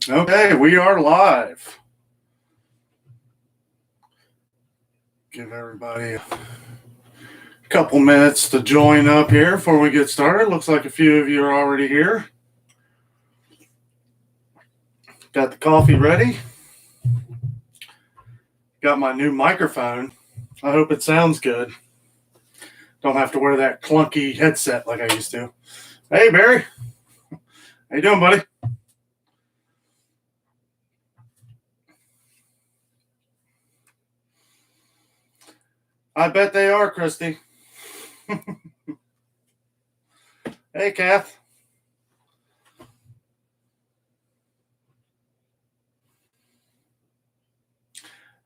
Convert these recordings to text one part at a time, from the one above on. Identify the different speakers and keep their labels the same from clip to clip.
Speaker 1: Okay, we are live. Give everybody a couple minutes to join up here before we get started. Looks like a few of you are already here. Got the coffee ready. Got my new microphone. I hope it sounds good. Don't have to wear that clunky headset like I used to. Hey, Barry. How you doing, buddy? I bet they are, Christy. Hey, Kath.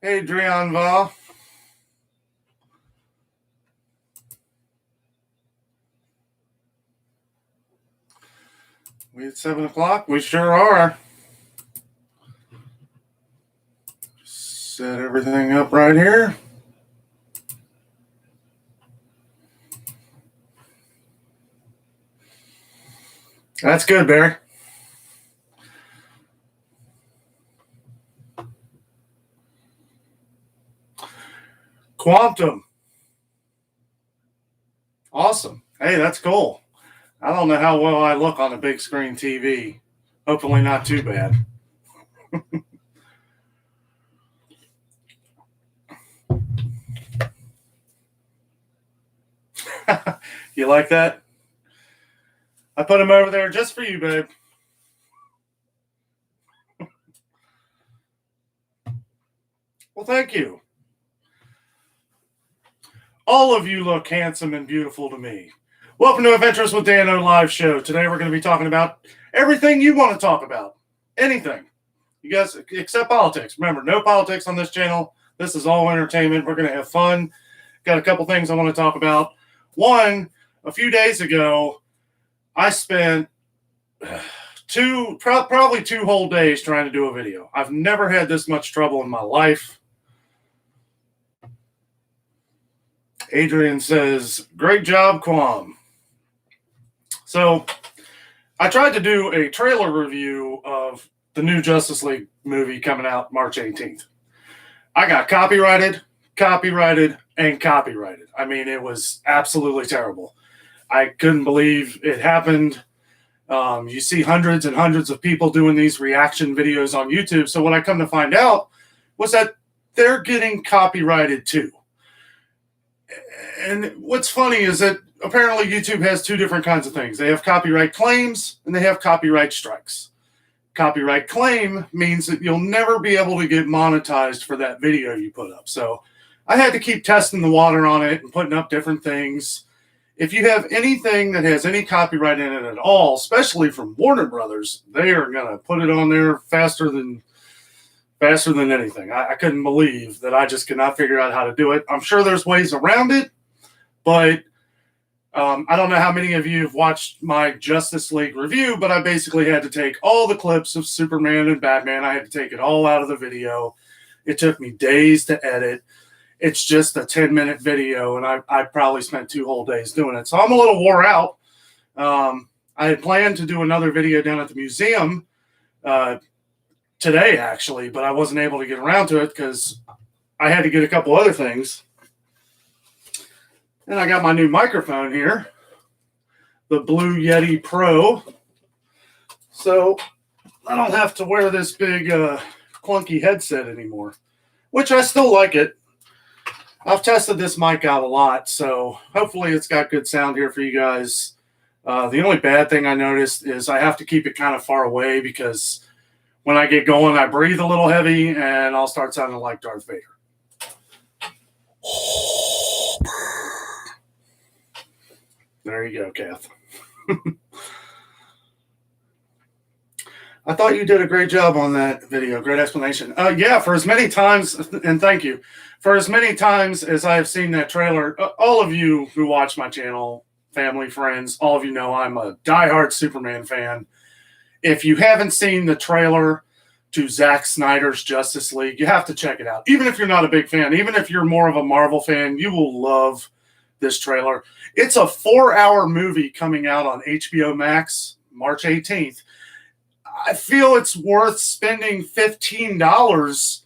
Speaker 1: Hey, Drian Va. We at 7 o'clock? We sure are. Set everything up right here. That's good, Barry. Quantum. Awesome. Hey, that's cool. I don't know how well I look on a big screen TV. Hopefully not too bad. You like that? I put them over there just for you, babe. Well, thank you. All of you look handsome and beautiful to me. Welcome to Adventures with Danno live show. Today we're going to be talking about everything you want to talk about. Anything. You guys, except politics. Remember, no politics on this channel. This is all entertainment. We're going to have fun. Got a couple things I want to talk about. One, a few days ago, I spent probably 2 whole days trying to do a video. I've never had this much trouble in my life. Adrian says, great job, Quam. So I tried to do a trailer review of the new Justice League movie coming out March 18th. I got copyrighted, and copyrighted. I mean, it was absolutely terrible. I couldn't believe it happened. You see hundreds and hundreds of people doing these reaction videos on YouTube. So what I come to find out was that they're getting copyrighted too. And what's funny is that apparently YouTube has 2 different kinds of things. They have copyright claims and they have copyright strikes. Copyright claim means that you'll never be able to get monetized for that video you put up. So I had to keep testing the water on it and putting up different things. If you have anything that has any copyright in it at all, especially from Warner Brothers, they are going to put it on there faster than anything. I couldn't believe that I just could not figure out how to do it. I'm sure there's ways around it, but I don't know how many of you have watched my Justice League review, but I basically had to take all the clips of Superman and Batman. I had to take it all out of the video. It took me days to edit. It's just a 10-minute video, and I probably spent 2 whole days doing it. So I'm a little wore out. I had planned to do another video down at the museum today, actually, but I wasn't able to get around to it because I had to get a couple other things. And I got my new microphone here, the Blue Yeti Pro. So I don't have to wear this big clunky headset anymore, which I still like it. I've tested this mic out a lot, so hopefully it's got good sound here for you guys. The only bad thing I noticed is I have to keep it kind of far away because when I get going, I breathe a little heavy and I'll start sounding like Darth Vader. There you go, Kath. I thought you did a great job on that video. Great explanation. Yeah, for as many times, and thank you, for as many times as I have seen that trailer, all of you who watch my channel, family, friends, all of you know I'm a diehard Superman fan. If you haven't seen the trailer to Zack Snyder's Justice League, you have to check it out. Even if you're not a big fan, even if you're more of a Marvel fan, you will love this trailer. It's a 4-hour movie coming out on HBO Max March 18th. I feel it's worth spending $15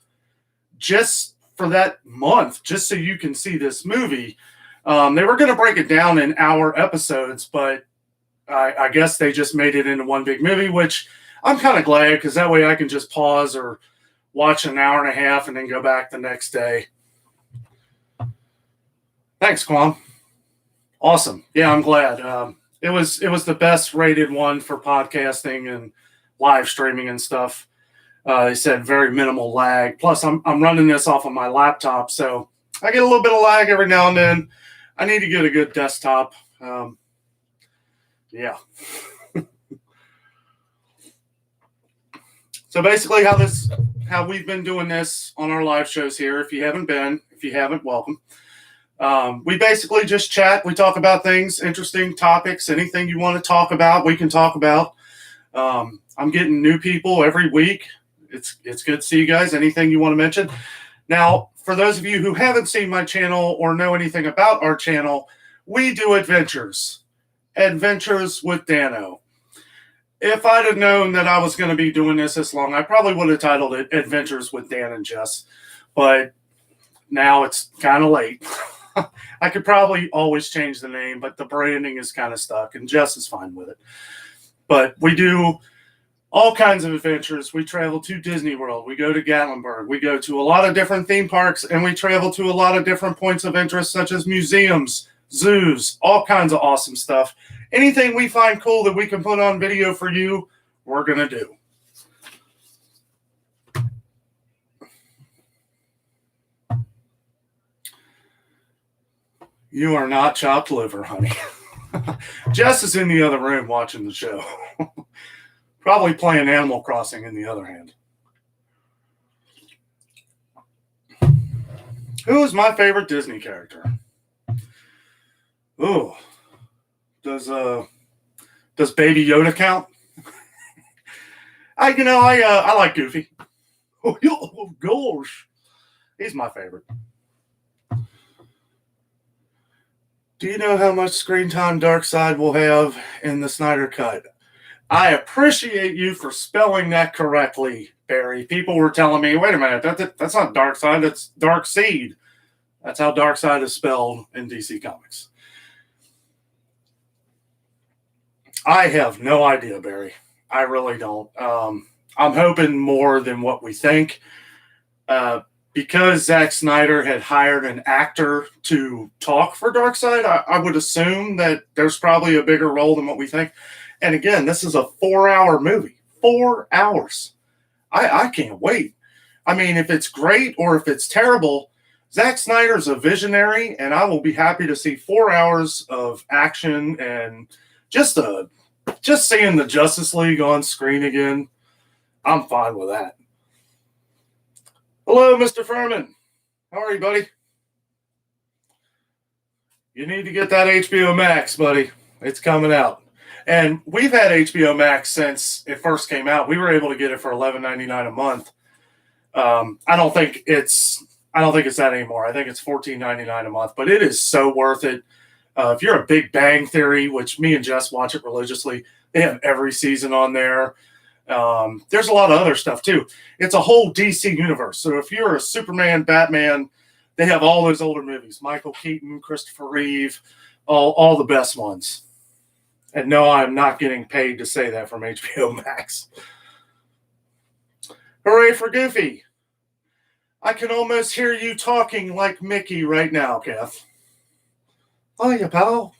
Speaker 1: just for that month, just so you can see this movie. They were going to break it down in hour episodes, but I guess they just made it into one big movie, which I'm kind of glad, because that way I can just pause or watch an hour and a half and then go back the next day. Thanks, Kwam. Awesome. Yeah, I'm glad. It was the best rated one for podcasting and live streaming and stuff. They said very minimal lag. Plus, I'm running this off of my laptop, so I get a little bit of lag every now and then. I need to get a good desktop. Yeah. So basically, how we've been doing this on our live shows here. If you haven't, welcome. We basically just chat. We talk about things, interesting topics, anything you want to talk about, we can talk about. I'm getting new people every week. It's good to see you guys. Anything you want to mention? Now, for those of you who haven't seen my channel or know anything about our channel, we do adventures with Danno. If I'd have known that I was going to be doing this long, I probably would have titled it Adventures with Dan and Jess. But now it's kind of late. I could probably always change the name, but the branding is kind of stuck, and Jess is fine with it. But we do all kinds of adventures. We travel to Disney World. We go to Gatlinburg. We go to a lot of different theme parks, and we travel to a lot of different points of interest, such as museums, zoos, all kinds of awesome stuff. Anything we find cool that we can put on video for you, we're going to do. You are not chopped liver, honey. Jess is in the other room watching the show. Probably playing Animal Crossing in the other hand. Who is my favorite Disney character? Ooh. Does Baby Yoda count? I like Goofy. Oh gosh. He's my favorite. Do you know how much screen time Darkseid will have in the Snyder Cut? I appreciate you for spelling that correctly, Barry. People were telling me, wait a minute, that's not Darkseid, that's Darkseid. That's how Darkseid is spelled in DC Comics. I have no idea, Barry. I really don't. I'm hoping more than what we think. Because Zack Snyder had hired an actor to talk for Darkseid, I would assume that there's probably a bigger role than what we think. And again, this is a 4-hour movie. 4 hours. I can't wait. I mean, if it's great or if it's terrible, Zack Snyder's a visionary, and I will be happy to see 4 hours of action and just seeing the Justice League on screen again. I'm fine with that. Hello, Mr. Furman. How are you, buddy? You need to get that HBO Max, buddy. It's coming out. And we've had HBO Max since it first came out. We were able to get it for $11.99 a month. I don't think it's that anymore. I think it's $14.99 a month, but it is so worth it. If you're a Big Bang Theory, which me and Jess watch it religiously, they have every season on there. There's a lot of other stuff too. It's a whole DC universe. So if you're a Superman, Batman, they have all those older movies. Michael Keaton, Christopher Reeve, all the best ones. And no, I'm not getting paid to say that from HBO Max. Hooray for Goofy. I can almost hear you talking like Mickey right now, Kath. Hiya, pal.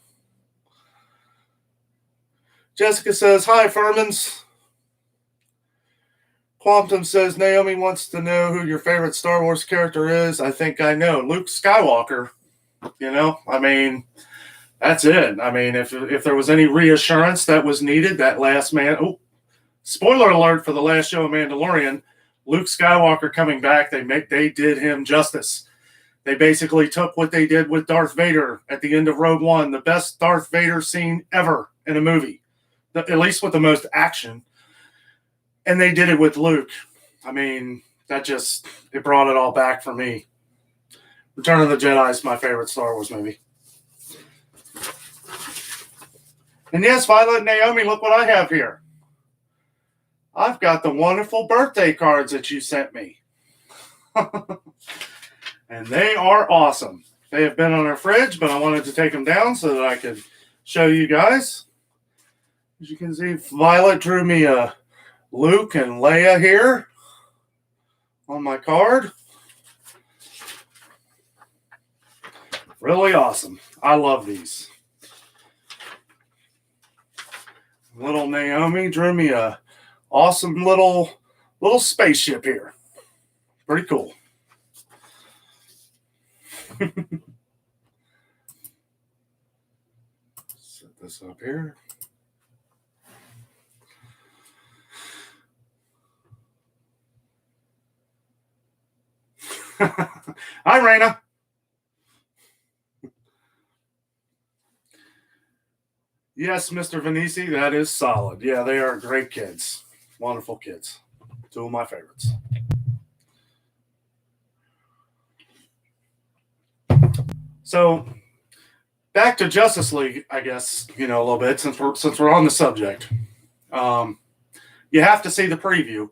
Speaker 1: Jessica says, hi, Furmans. Quantum says, Naomi wants to know who your favorite Star Wars character is. I think I know. Luke Skywalker. I mean, that's it. I mean, if there was any reassurance that was needed, that last man. Oh, spoiler alert for the last show of Mandalorian. Luke Skywalker coming back. They did him justice. They basically took what they did with Darth Vader at the end of Rogue One, the best Darth Vader scene ever in a movie, at least with the most action. And they did it with Luke. I mean, it brought it all back for me. Return of the Jedi is my favorite Star Wars movie. And yes, Violet and Naomi, look what I have here. I've got the wonderful birthday cards that you sent me. And they are awesome. They have been on our fridge, but I wanted to take them down so that I could show you guys. As you can see, Violet drew me a Luke and Leia here on my card. Really awesome. I love these. Little Naomi drew me a awesome little spaceship here. Pretty cool. Set this up here. Hi, Raina. Yes, Mr. Venisi, that is solid. Yeah, they are great kids. Wonderful kids. Two of my favorites. So, back to Justice League, I guess, a little bit, since we're on the subject. You have to see the preview.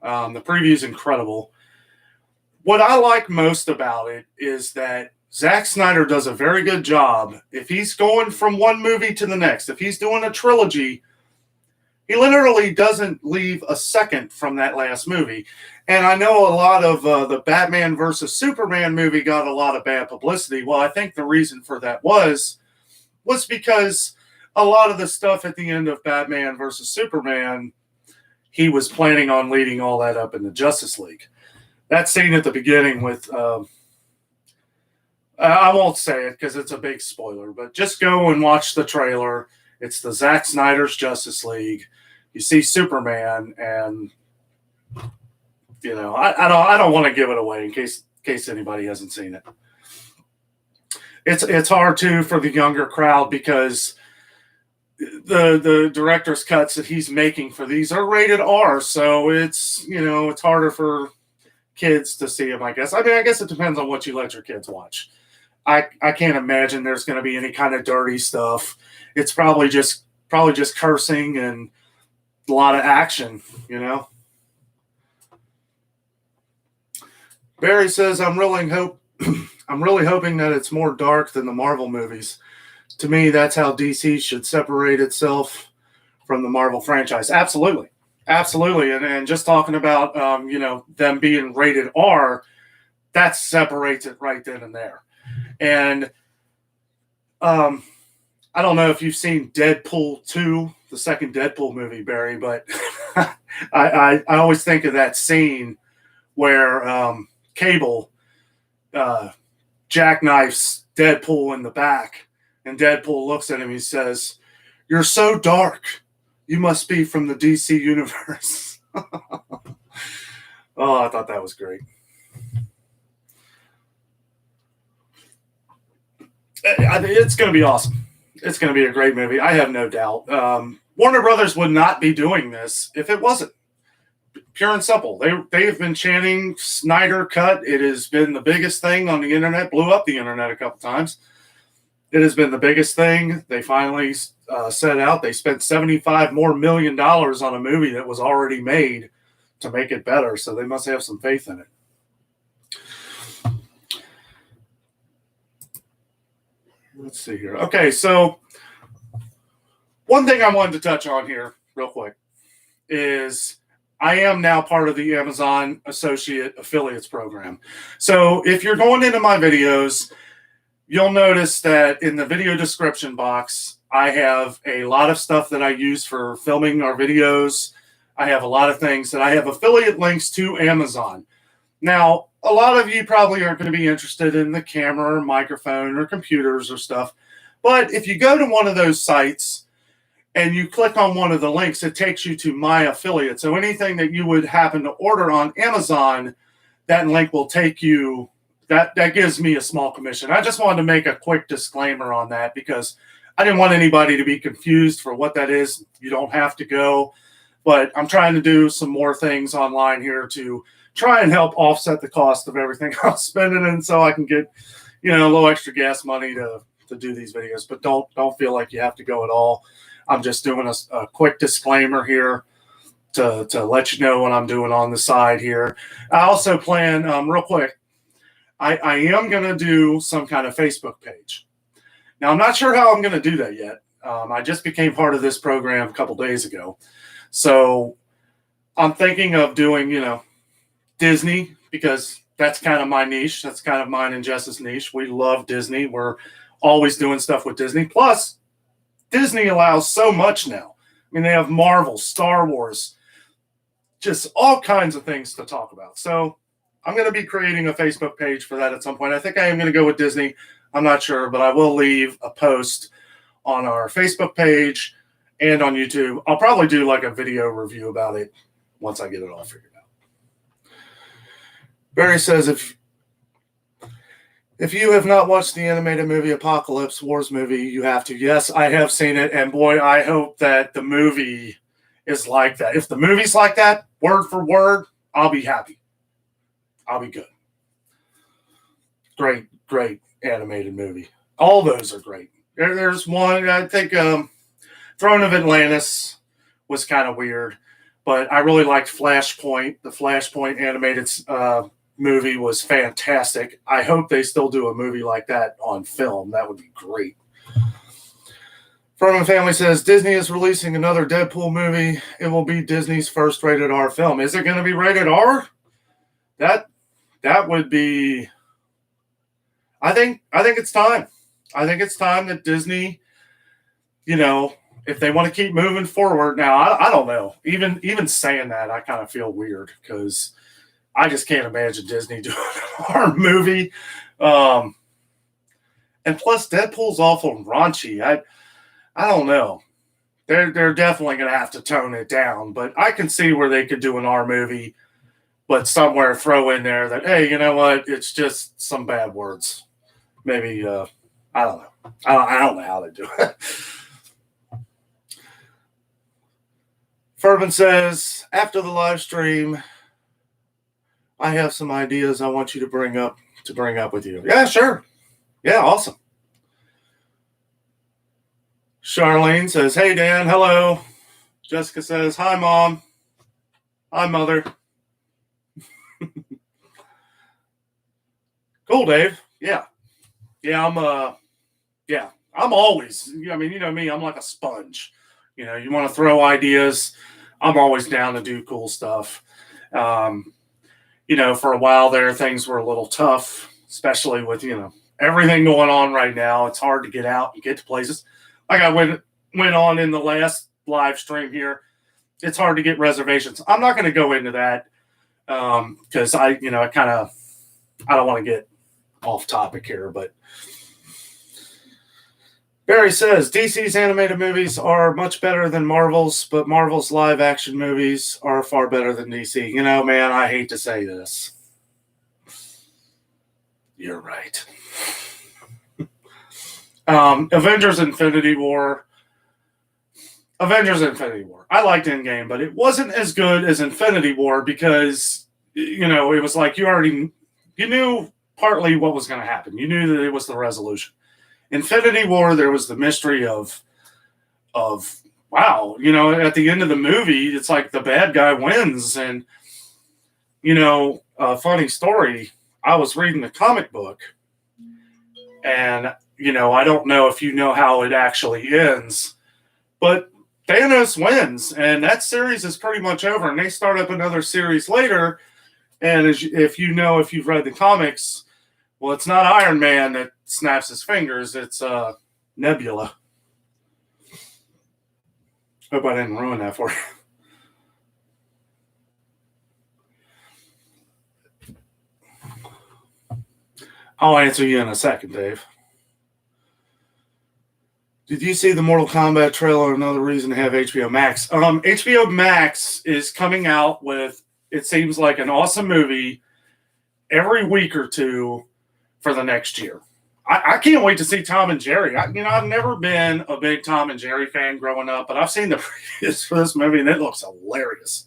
Speaker 1: The preview is incredible. What I like most about it is that Zack Snyder does a very good job. If he's going from one movie to the next, if he's doing a trilogy, he literally doesn't leave a second from that last movie. And I know a lot of the Batman versus Superman movie got a lot of bad publicity. Well, I think the reason for that was because a lot of the stuff at the end of Batman versus Superman, he was planning on leading all that up in the Justice League. That scene at the beginning with, I won't say it because it's a big spoiler, but just go and watch the trailer. It's the Zack Snyder's Justice League. You see Superman, and I don't want to give it away in case anybody hasn't seen it. It's hard too for the younger crowd because the director's cuts that he's making for these are rated R, so it's harder for kids to see them, I guess. I mean, I guess it depends on what you let your kids watch. I can't imagine there's going to be any kind of dirty stuff. It's probably just cursing and a lot of action, Barry says, I'm really hoping that it's more dark than the Marvel movies. To me, that's how DC should separate itself from the Marvel franchise. Absolutely. And just talking about, them being rated R, that separates it right then and there. And I don't know if you've seen Deadpool 2, the second Deadpool movie, Barry, but I always think of that scene where Cable jackknifes Deadpool in the back, and Deadpool looks at him. He says, "You're so dark. You must be from the DC universe." Oh, I thought that was great. It's going to be awesome. It's going to be a great movie. I have no doubt. Warner Brothers would not be doing this if it wasn't. Pure and simple. They have been chanting Snyder Cut. It has been the biggest thing on the internet. Blew up the internet a couple times. It has been the biggest thing. They finally set out. They spent $75 million more on a movie that was already made to make it better. So they must have some faith in it. Let's see here. Okay, so one thing I wanted to touch on here real quick is I am now part of the Amazon Associate Affiliates Program. So if you're going into my videos, you'll notice that in the video description box, I have a lot of stuff that I use for filming our videos. I have a lot of things that I have affiliate links to Amazon. Now, a lot of you probably aren't going to be interested in the camera or microphone or computers or stuff. But if you go to one of those sites and you click on one of the links, it takes you to my affiliate. So anything that you would happen to order on Amazon, that link will take you. That gives me a small commission. I just wanted to make a quick disclaimer on that because I didn't want anybody to be confused for what that is. You don't have to go. But I'm trying to do some more things online here to try and help offset the cost of everything I'm spending, and so I can get, a little extra gas money to do these videos. But don't feel like you have to go at all. I'm just doing a quick disclaimer here. to let you know what I'm doing on the side here. I also plan, real quick, I am going to do some kind of Facebook page. Now, I'm not sure how I'm going to do that yet. I just became part of this program a couple days ago. So I'm thinking of doing, Disney, because that's kind of my niche. That's kind of mine and Jess's niche. We love Disney. We're always doing stuff with Disney. Plus, Disney allows so much now. I mean, they have Marvel, Star Wars, just all kinds of things to talk about. So I'm going to be creating a Facebook page for that at some point. I think I am going to go with Disney. I'm not sure, but I will leave a post on our Facebook page and on YouTube. I'll probably do like a video review about it once I get it all figured out. Barry says, if you have not watched the animated movie Apocalypse Wars movie, you have to. Yes, I have seen it, and boy, I hope that the movie is like that. If the movie's like that, word for word, I'll be happy. I'll be good. Great, great animated movie. All those are great. There's one, I think, Throne of Atlantis was kind of weird, but I really liked Flashpoint. The Flashpoint animated movie was fantastic. I hope they still do a movie like that on film. That would be great. Furman Family says, Disney is releasing another Deadpool movie. It will be Disney's first rated R film. Is it going to be rated R? That would be... I think it's time. I think it's time that Disney, if they want to keep moving forward. Now, I don't know. Even saying that, I kind of feel weird because I just can't imagine Disney doing our movie. And plus, Deadpool's awful raunchy. I don't know. They're definitely going to have to tone it down. But I can see where they could do an R movie, but somewhere throw in there that, hey, you know what? It's just some bad words. Maybe, I don't know. I don't know how to do it. Furman says, after the live stream, I have some ideas I want you to bring up with you. Yeah, sure. Yeah, awesome. Charlene says, hey, Dan, hello. Jessica says, hi, Mom. Hi, Mother. Cool, Dave. Yeah. Yeah, I'm always, I mean, you know me, I'm like a sponge. You want to throw ideas. I'm always down to do cool stuff. For a while there, things were a little tough, especially with, everything going on right now. It's hard to get out and get to places. Like I went on in the last live stream here. It's hard to get reservations. I'm not going to go into that because I don't want to get off topic here, but Barry says DC's animated movies are much better than Marvel's, but Marvel's live action movies are far better than DC. Man, I hate to say this. You're right. Avengers Infinity War. I liked Endgame, but it wasn't as good as Infinity War because, it was like you knew partly what was going to happen. You knew that it was the resolution. Infinity War, there was the mystery of wow, at the end of the movie, it's like the bad guy wins. And, a funny story, I was reading the comic book and, I don't know if you know how it actually ends, but Thanos wins and that series is pretty much over and they start up another series later. And if you've read the comics, well, it's not Iron Man that snaps his fingers. It's Nebula. Hope I didn't ruin that for you. I'll answer you in a second, Dave. Did you see the Mortal Kombat trailer? Another reason to have HBO Max. HBO Max is coming out with, it seems like, an awesome movie every week or two for the next year. I can't wait to see Tom and Jerry. I've never been a big Tom and Jerry fan growing up, but I've seen the previews for this movie, and it looks hilarious.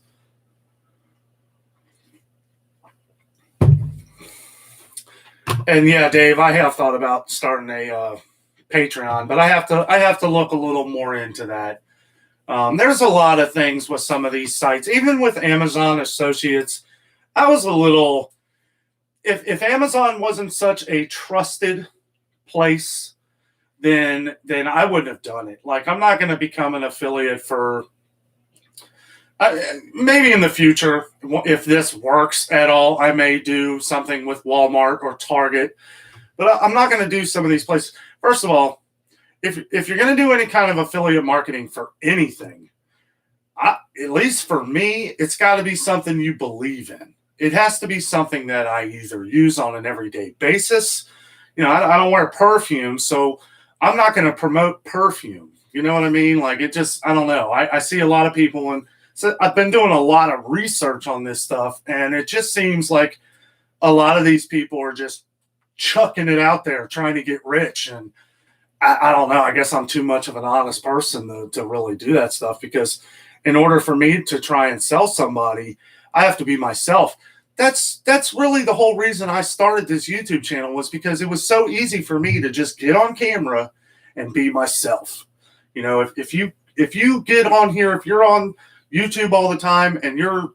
Speaker 1: And yeah, Dave, I have thought about starting a Patreon, but I have to look a little more into that. There's a lot of things with some of these sites, even with Amazon Associates. I was a little, if Amazon wasn't such a trusted place, then I wouldn't have done it. Like, I'm not going to become an affiliate for, maybe in the future, if this works at all, I may do something with Walmart or Target, but I'm not going to do some of these places. First of all, if you're going to do any kind of affiliate marketing for anything, at least for me, it's got to be something you believe in. It has to be something that I either use on an everyday basis. I don't wear perfume, so I'm not going to promote perfume. You know what I mean? Like, it just, I don't know. I see a lot of people, and so I've been doing a lot of research on this stuff, and it just seems like a lot of these people are just chucking it out there, trying to get rich. And I don't know. I guess I'm too much of an honest person to really do that stuff, because in order for me to try and sell somebody, I have to be myself. That's really the whole reason I started this YouTube channel, was because it was so easy for me to just get on camera and be myself. If you get on here, if you're on YouTube all the time and you're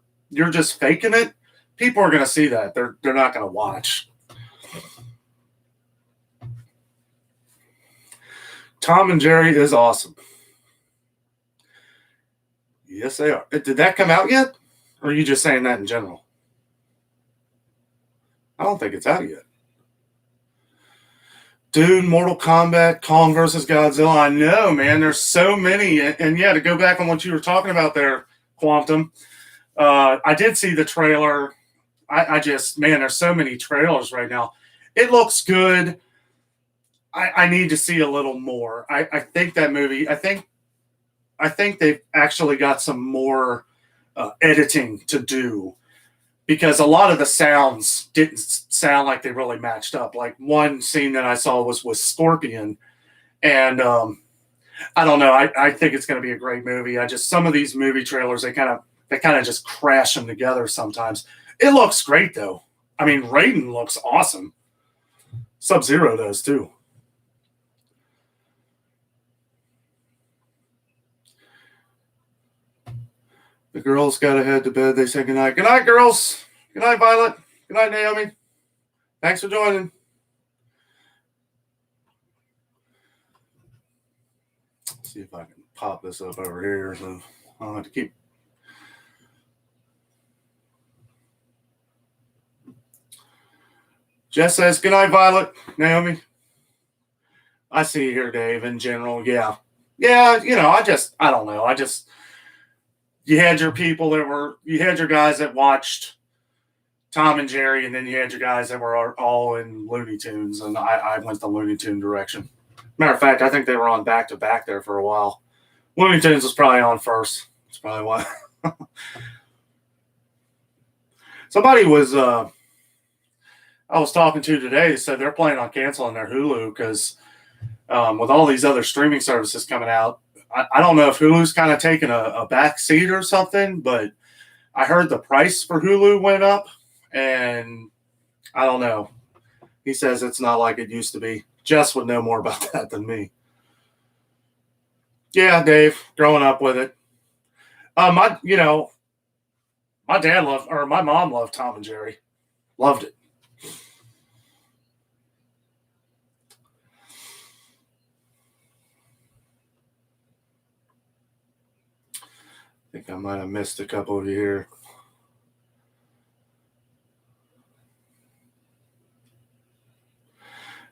Speaker 1: just faking it, people are going to see that. They're not going to watch. Tom and Jerry is awesome. Yes, they are. Did that come out yet? Or are you just saying that in general? I don't think it's out yet. Dude, Mortal Kombat, Kong versus Godzilla. I know, man. There's so many. And yeah, to go back on what you were talking about there, Quantum, I did see the trailer. I just, man, there's so many trailers right now. It looks good. I need to see a little more. I think that movie, I think they've actually got some more editing to do, because a lot of the sounds didn't sound like they really matched up. Like, one scene that I saw was with Scorpion, and I don't know. I think it's going to be a great movie. Some of these movie trailers, they kind of just crash them together sometimes. It looks great though. I mean, Raiden looks awesome. Sub-Zero does too. The girls got to head to bed. They say goodnight. Good night, girls. Good night, Violet. Good night, Naomi. Thanks for joining. Let's see if I can pop this up over here, so I'll have to keep. Jess says, good night, Violet. Naomi. I see you here, Dave, in general. Yeah. Yeah, I don't know. You had your people you had your guys that watched Tom and Jerry, and then you had your guys that were all in Looney Tunes, and I went the Looney Tune direction. Matter of fact, I think they were on back to back there for a while. Looney Tunes was probably on first. That's probably why. Somebody I was talking to today said they're planning on canceling their Hulu because with all these other streaming services coming out, I don't know if Hulu's kind of taking a back seat or something, but I heard the price for Hulu went up, and I don't know. He says it's not like it used to be. Jess would know more about that than me. Yeah, Dave, growing up with it. My mom loved Tom and Jerry. Loved it. I think I might have missed a couple of you here.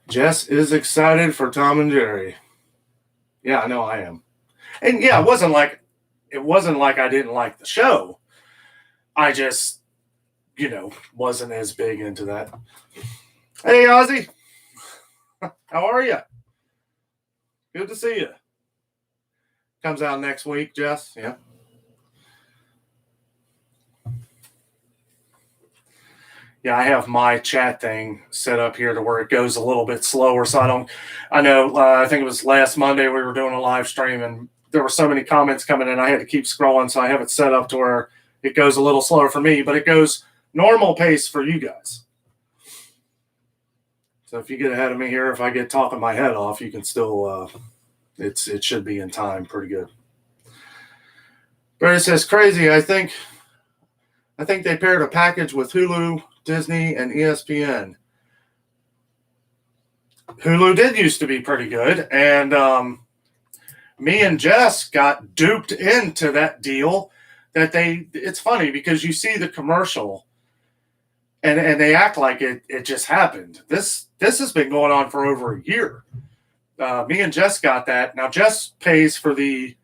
Speaker 1: Jess is excited for Tom and Jerry. Yeah, I know I am. And yeah, it wasn't like I didn't like the show. I just, wasn't as big into that. Hey, Ozzy. How are you? Good to see you. Comes out next week, Jess. Yeah. Yeah, I have my chat thing set up here to where it goes a little bit slower. So I think it was last Monday we were doing a live stream, and there were so many comments coming in. I had to keep scrolling. So I have it set up to where it goes a little slower for me, but it goes normal pace for you guys. So if you get ahead of me here, if I get talking my head off, you can still, it should be in time pretty good. But it says crazy. I think they paired a package with Hulu, Disney, and ESPN. Hulu did used to be pretty good, and me and Jess got duped into that deal. It's funny because you see the commercial, and they act like it just happened. This has been going on for over a year. Me and Jess got that. Now Jess pays for the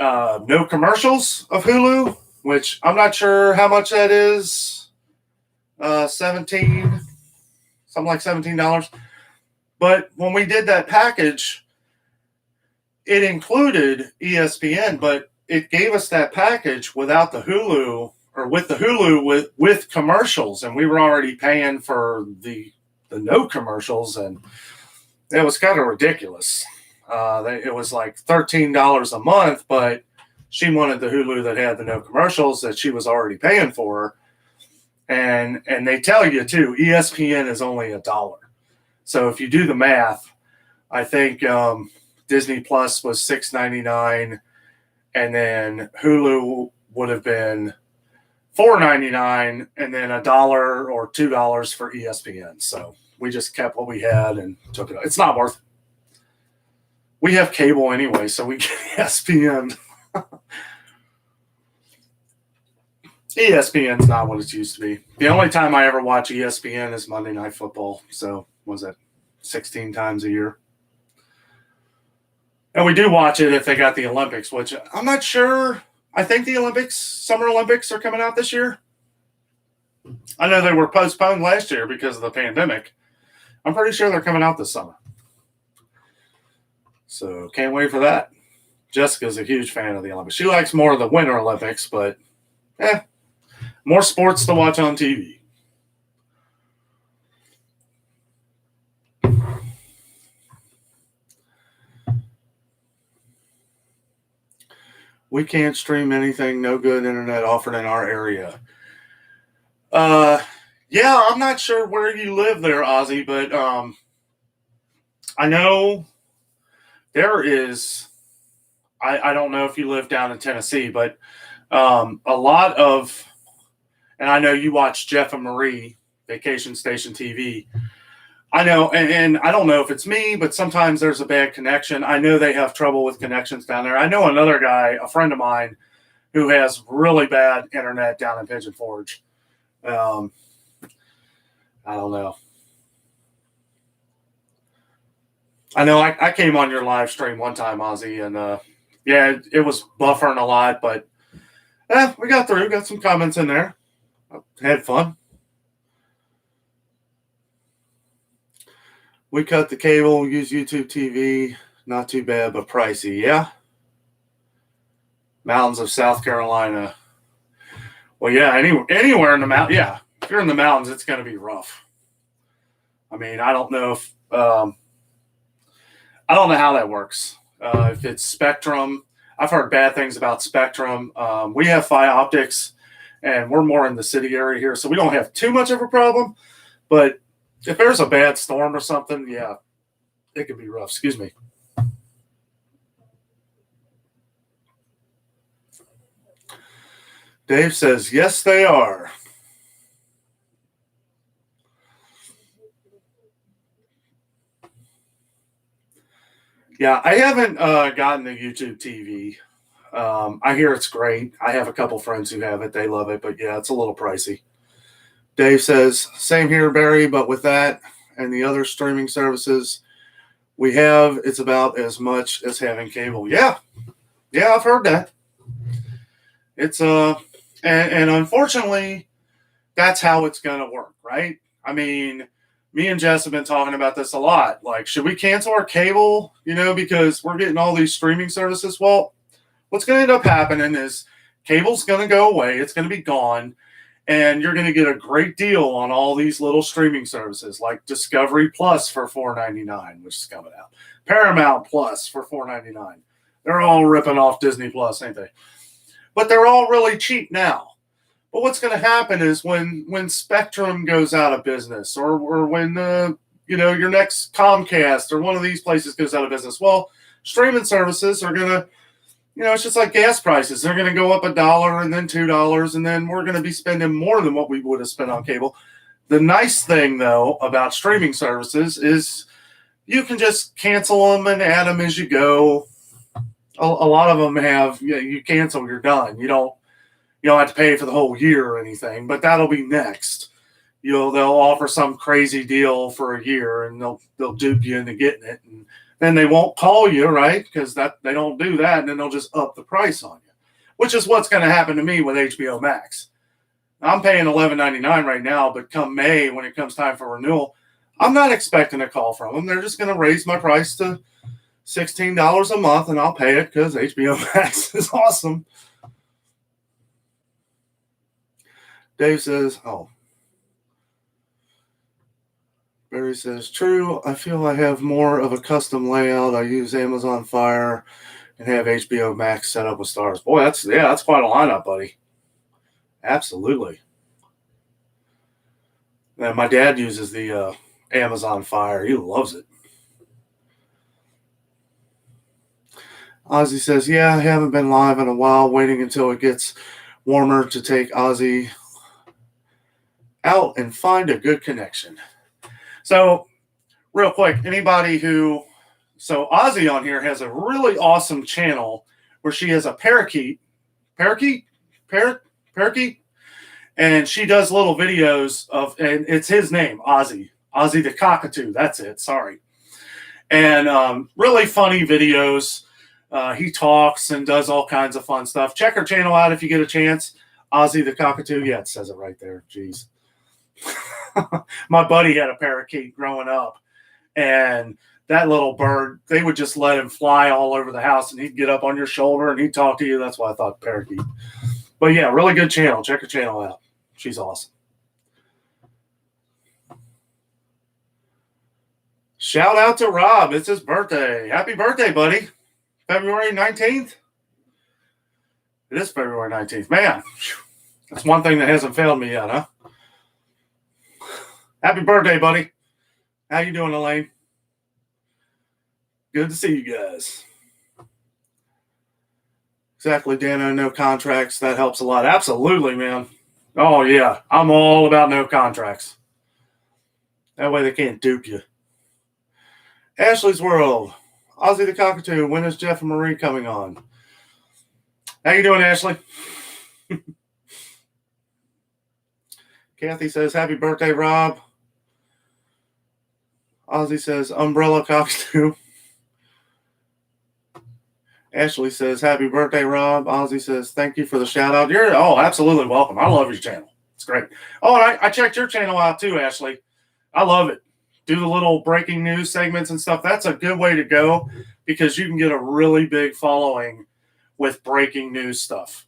Speaker 1: no commercials of Hulu, which I'm not sure how much that is. 17, something like $17. But when we did that package, it included ESPN, but it gave us that package without the Hulu, or with the Hulu with commercials, and we were already paying for the no commercials, and it was kind of ridiculous. It was like $13 a month, but she wanted the Hulu that had the no commercials that she was already paying for. And they tell you too, ESPN is only $1. So if you do the math, I think Disney Plus was $6.99, and then Hulu would have been $4.99, and then $1 or $2 for ESPN. So we just kept what we had and took it. It's not worth it. We have cable anyway, so we get ESPN. ESPN's not what it used to be. The only time I ever watch ESPN is Monday Night Football. So was it 16 times a year? And we do watch it if they got the Olympics, which I'm not sure. I think the Summer Olympics are coming out this year. I know they were postponed last year because of the pandemic. I'm pretty sure they're coming out this summer. So can't wait for that. Jessica's a huge fan of the Olympics. She likes more of the Winter Olympics, but more sports to watch on TV. We can't stream anything, no good internet offered in our area. Yeah, I'm not sure where you live there, Ozzy, but I know there is, I don't know if you live down in Tennessee, but a lot of, and I know you watch Jeff and Marie, Vacation Station TV. I know, and I don't know if it's me, but sometimes there's a bad connection. I know they have trouble with connections down there. I know another guy, a friend of mine, who has really bad internet down in Pigeon Forge. I don't know. I know I came on your live stream one time, Ozzy, and yeah, it was buffering a lot, but we got through. Got some comments in there. Had fun. We cut the cable, use YouTube TV. Not too bad, but pricey. Yeah. Mountains of South Carolina. Well, yeah, anywhere in the mountain. Yeah, if you're in the mountains, it's going to be rough. I mean, I don't know if I don't know how that works. If it's Spectrum, I've heard bad things about Spectrum. We have Optics, and we're more in the city area here, so we don't have too much of a problem. But if there's a bad storm or something, yeah, it could be rough. Excuse me. Dave says, yes, they are. Yeah, I haven't gotten the YouTube TV. I hear it's great. I have a couple friends who have it. They love it, but yeah, it's a little pricey. Dave says, same here, Barry, but with that and the other streaming services we have, it's about as much as having cable. Yeah, I've heard that. It's and unfortunately, that's how it's going to work, right? I mean, me and Jess have been talking about this a lot. Like, should we cancel our cable, because we're getting all these streaming services? Well, what's going to end up happening is cable's going to go away. It's going to be gone. And you're going to get a great deal on all these little streaming services like Discovery Plus for $4.99, which is coming out. Paramount Plus for $4.99. They're all ripping off Disney Plus, ain't they? But they're all really cheap now. But what's going to happen is when Spectrum goes out of business, or when your next Comcast or one of these places goes out of business, well, streaming services are going to it's just like gas prices. They're going to go up $1 and then $2, and then we're going to be spending more than what we would have spent on cable. The nice thing, though, about streaming services is you can just cancel them and add them as you go. A lot of them have, you cancel, you're done. You don't have to pay for the whole year or anything, but that'll be next. They'll offer some crazy deal for a year, and they'll dupe you into getting it, and then they won't call you, right? Because they don't do that, and then they'll just up the price on you, which is what's going to happen to me with HBO Max. I'm paying $11.99 right now, but come May, when it comes time for renewal, I'm not expecting a call from them. They're just going to raise my price to $16 a month, and I'll pay it because HBO Max is awesome. Dave says, Barry says, true. I feel I have more of a custom layout. I use Amazon Fire and have HBO Max set up with stars. Boy, that's quite a lineup, buddy. Absolutely. And my dad uses the Amazon Fire. He loves it. Ozzy says, yeah, I haven't been live in a while, waiting until it gets warmer to take Ozzy out and find a good connection. So, real quick, so Ozzy on here has a really awesome channel where she has a parakeet, and she does little videos and it's his name, Ozzy the Cockatoo. That's it. Sorry. And really funny videos. He talks and does all kinds of fun stuff. Check her channel out if you get a chance. Ozzy the Cockatoo. Yeah, it says it right there. Jeez. My buddy had a parakeet growing up, and that little bird, they would just let him fly all over the house, and he'd get up on your shoulder and he'd talk to you. That's why I thought parakeet. But yeah, really good channel. Check her channel out. She's awesome. Shout out to Rob. It's his birthday. Happy birthday, buddy. February 19th? It is February 19th. Man, that's one thing that hasn't failed me yet, huh? Happy birthday, buddy. How you doing, Elaine? Good to see you guys. Exactly, Danno, no contracts. That helps a lot. Absolutely, man. Oh, yeah. I'm all about no contracts. That way they can't dupe you. Ashley's World. Ozzy the Cockatoo. When is Jeff and Marie coming on? How you doing, Ashley? Kathy says, happy birthday, Rob. Ozzy says, umbrella cockatoo. Ashley says, happy birthday, Rob. Ozzy says, thank you for the shout out. You're absolutely welcome. I love your channel. It's great. Oh, and I checked your channel out too, Ashley. I love it. Do the little breaking news segments and stuff. That's a good way to go because you can get a really big following with breaking news stuff.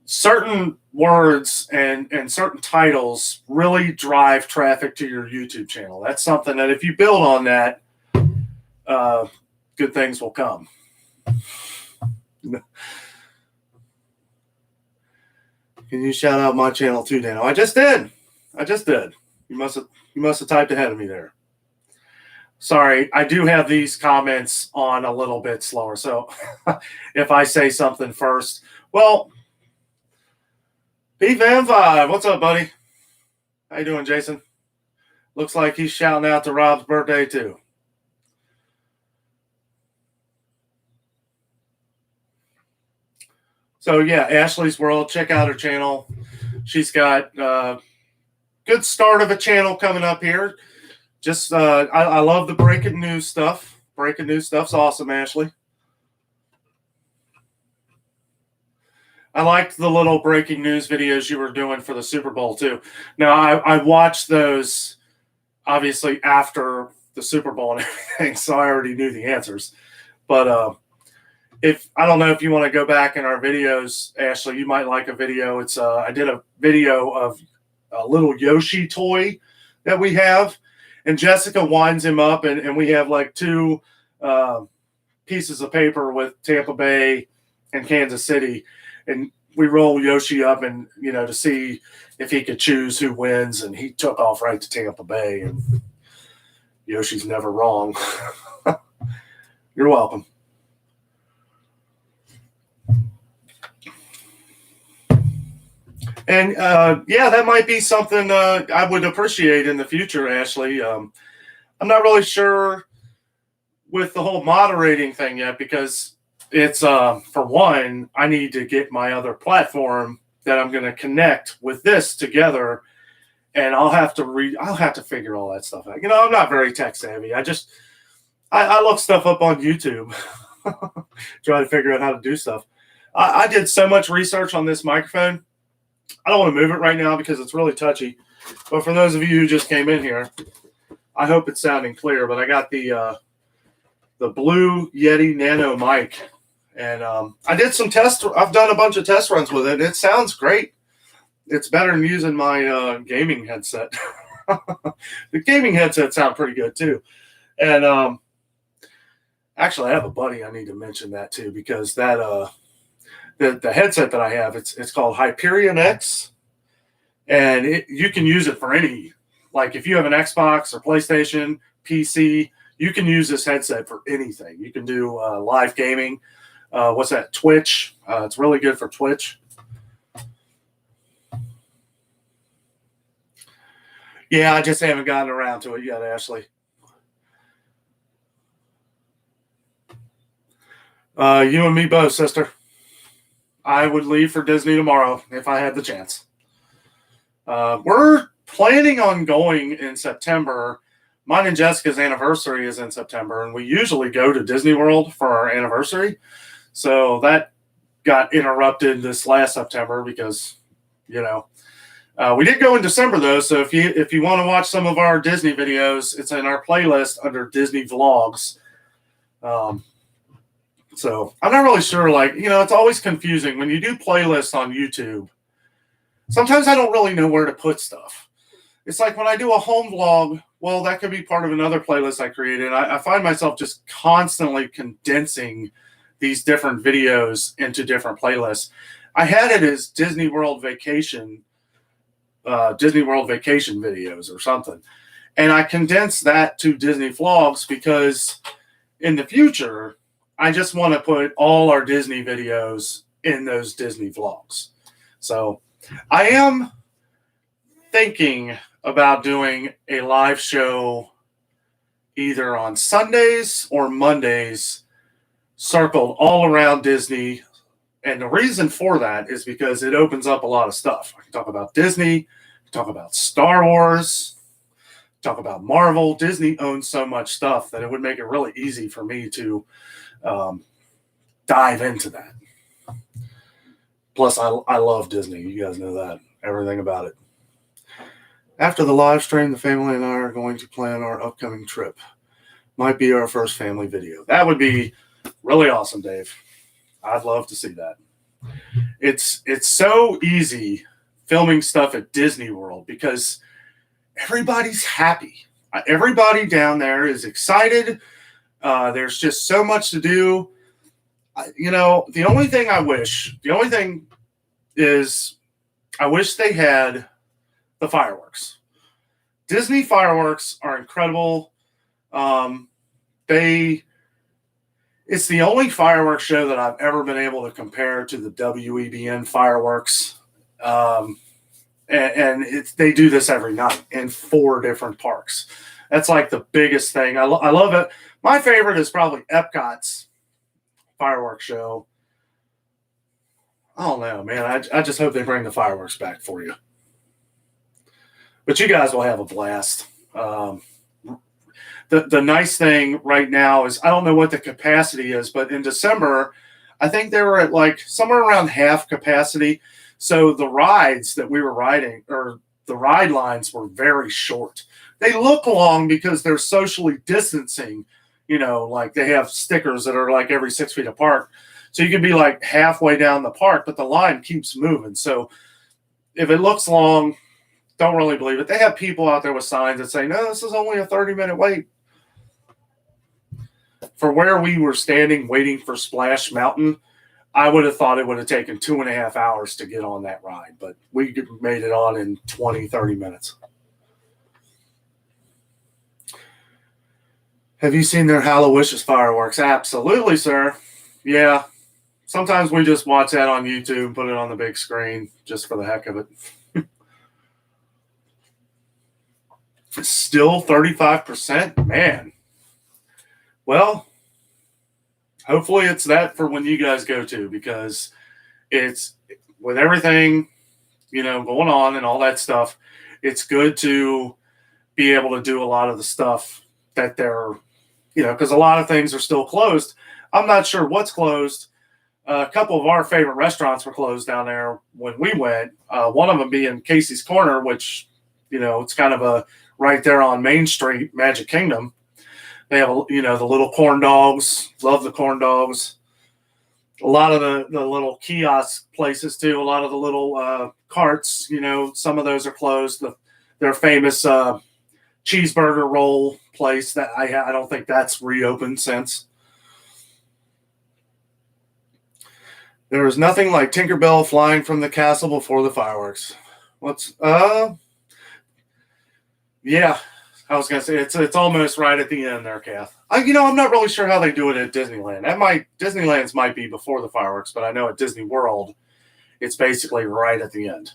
Speaker 1: Certain words and certain titles really drive traffic to your YouTube channel. That's something that if you build on that, good things will come. Can you shout out my channel too, Danno? I just did. You must have typed ahead of me there. Sorry, I do have these comments on a little bit slower. So if I say something first, well, P-Van5, what's up, buddy? How you doing, Jason? Looks like he's shouting out to Rob's birthday, too. So, yeah, Ashley's World. Check out her channel. She's got good start of a channel coming up here. Just, I love the breaking news stuff. Breaking news stuff's awesome, Ashley. I liked the little breaking news videos you were doing for the Super Bowl, too. Now, I watched those, obviously, after the Super Bowl and everything, so I already knew the answers. But I don't know if you want to go back in our videos, Ashley, you might like a video. It's I did a video of a little Yoshi toy that we have, and Jessica winds him up, and we have like two pieces of paper with Tampa Bay and Kansas City, and we roll Yoshi up and, to see if he could choose who wins, and he took off right to Tampa Bay, and Yoshi's never wrong. You're welcome. And yeah, that might be something I would appreciate in the future, Ashley. I'm not really sure with the whole moderating thing yet because it's for one, I need to get my other platform that I'm going to connect with this together, and I'll have to figure all that stuff out. I'm not very tech savvy. I look stuff up on YouTube, try to figure out how to do stuff. I did so much research on this microphone. I don't want to move it right now because it's really touchy. But for those of you who just came in here, I hope it's sounding clear. But I got the Blue Yeti Nano mic, and I did some tests. I've done a bunch of test runs with it. It sounds great. It's better than using my gaming headset. The gaming headset sound pretty good too. And actually, I have a buddy I need to mention that too because that the headset that I have, it's called Hyperion X, and you can use it for any, like if you have an Xbox or PlayStation, PC, you can use this headset for anything. You can do live gaming. What's that? Twitch. It's really good for Twitch. Yeah, I just haven't gotten around to it yet, Ashley. You and me both, sister. I would leave for Disney tomorrow if I had the chance. We're planning on going in September. Mine and Jessica's anniversary is in September, and we usually go to Disney World for our anniversary. So that got interrupted this last September because, we did go in December though. So if you want to watch some of our Disney videos, it's in our playlist under Disney Vlogs. So I'm not really sure, it's always confusing when you do playlists on YouTube. Sometimes I don't really know where to put stuff. It's like when I do a home vlog, well, that could be part of another playlist I created. I find myself just constantly condensing these different videos into different playlists. I had it as Disney World Vacation videos or something. And I condensed that to Disney Vlogs because in the future, I just want to put all our Disney videos in those Disney Vlogs. So I am thinking about doing a live show either on Sundays or Mondays, circled all around Disney. And the reason for that is because it opens up a lot of stuff. I can talk about Disney, talk about Star Wars, talk about Marvel. Disney owns so much stuff that it would make it really easy for me to dive into that. Plus, I love Disney. You guys know that. Everything about it. After the live stream, the family and I are going to plan our upcoming trip. Might be our first family video. That would be really awesome, Dave. I'd love to see that. It's so easy filming stuff at Disney World because everybody's happy. Everybody down there is excited. There's just so much to do. The only thing is I wish they had the fireworks. Disney fireworks are incredible. It's the only fireworks show that I've ever been able to compare to the WEBN fireworks. They do this every night in 4 different parks. That's like the biggest thing. I love it. My favorite is probably Epcot's fireworks show. I don't know, man. I just hope they bring the fireworks back for you. But you guys will have a blast. The nice thing right now is I don't know what the capacity is, but in December, I think they were at somewhere around half capacity. So the rides that we were riding, or the ride lines, were very short. They look long because they're socially distancing. They have stickers that are every 6 feet apart. So you can be halfway down the park, but the line keeps moving. So if it looks long, don't really believe it. They have people out there with signs that say, no, this is only a 30-minute wait. For where we were standing waiting for Splash Mountain, I would have thought it would have taken 2.5 hours to get on that ride, but we made it on in 20, 30 minutes. Have you seen their Hallowishes fireworks? Absolutely, sir. Yeah. Sometimes we just watch that on YouTube, put it on the big screen just for the heck of it. It's still 35%, man. Well, hopefully it's that for when you guys go to, because it's with everything, going on and all that stuff. It's good to be able to do a lot of the stuff that they're, because a lot of things are still closed. I'm not sure what's closed. A couple of our favorite restaurants were closed down there when we went. One of them being Casey's Corner, which, it's kind of a right there on Main Street, Magic Kingdom. They have, the little corn dogs. Love the corn dogs. A lot of the little kiosk places too. A lot of the little carts, some of those are closed. Their famous cheeseburger roll place that I don't think that's reopened since. There was nothing like Tinkerbell flying from the castle before the fireworks. Yeah, I was gonna say it's almost right at the end there, Kath. I'm not really sure how they do it at Disneyland. Disneyland's might be before the fireworks, but I know at Disney World, it's basically right at the end.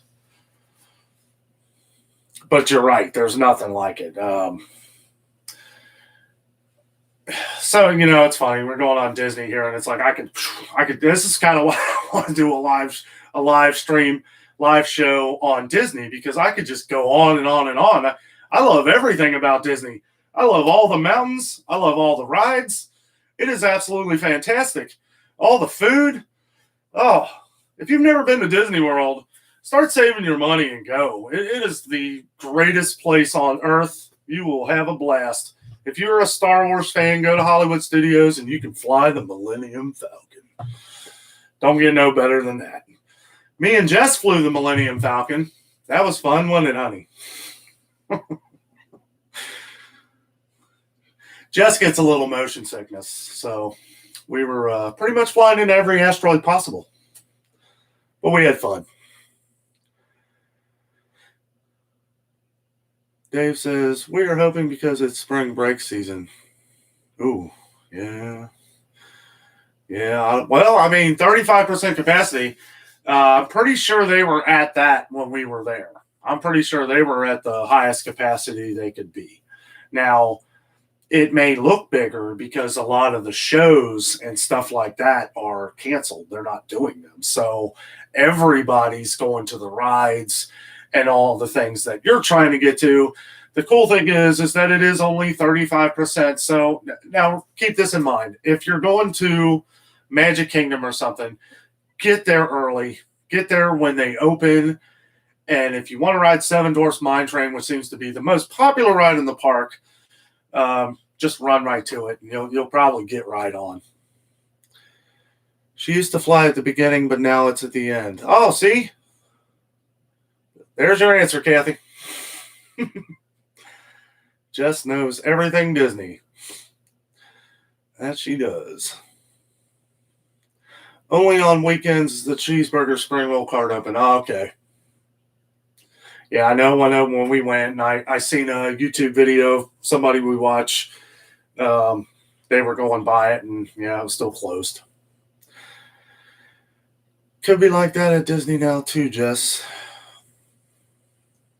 Speaker 1: But you're right, there's nothing like it. So it's funny. We're going on Disney here, and it's like I could. This is kind of why I want to do a live stream, live show on Disney, because I could just go on and on and on. I love everything about Disney. I love all the mountains. I love all the rides. It is absolutely fantastic. All the food. Oh, if you've never been to Disney World, start saving your money and go. It is the greatest place on earth. You will have a blast. If you're a Star Wars fan, go to Hollywood Studios and you can fly the Millennium Falcon. Don't get no better than that. Me and Jess flew the Millennium Falcon. That was fun, wasn't it, honey? Jess gets a little motion sickness, so we were pretty much flying into every asteroid possible. But we had fun. Dave says, we are hoping because it's spring break season. Ooh, yeah. Yeah, well, 35% capacity. I'm pretty sure they were at that when we were there. I'm pretty sure they were at the highest capacity they could be. Now, it may look bigger because a lot of the shows and stuff like that are canceled. They're not doing them. So everybody's going to the rides and all the things that you're trying to get to. The cool thing is that it is only 35%. So now keep this in mind. If you're going to Magic Kingdom or something, get there early. Get there when they open. And if you want to ride Seven Dwarfs Mine Train, which seems to be the most popular ride in the park, just run right to it, and you'll probably get right on. She used to fly at the beginning, but now it's at the end. Oh, see? There's your answer, Kathy. Jess knows everything Disney. That she does. Only on weekends is the cheeseburger spring roll cart open. Oh, okay. Yeah, I know when we went, and I seen a YouTube video of somebody we watch. They were going by it, and yeah, it was still closed. Could be like that at Disney now too, Jess.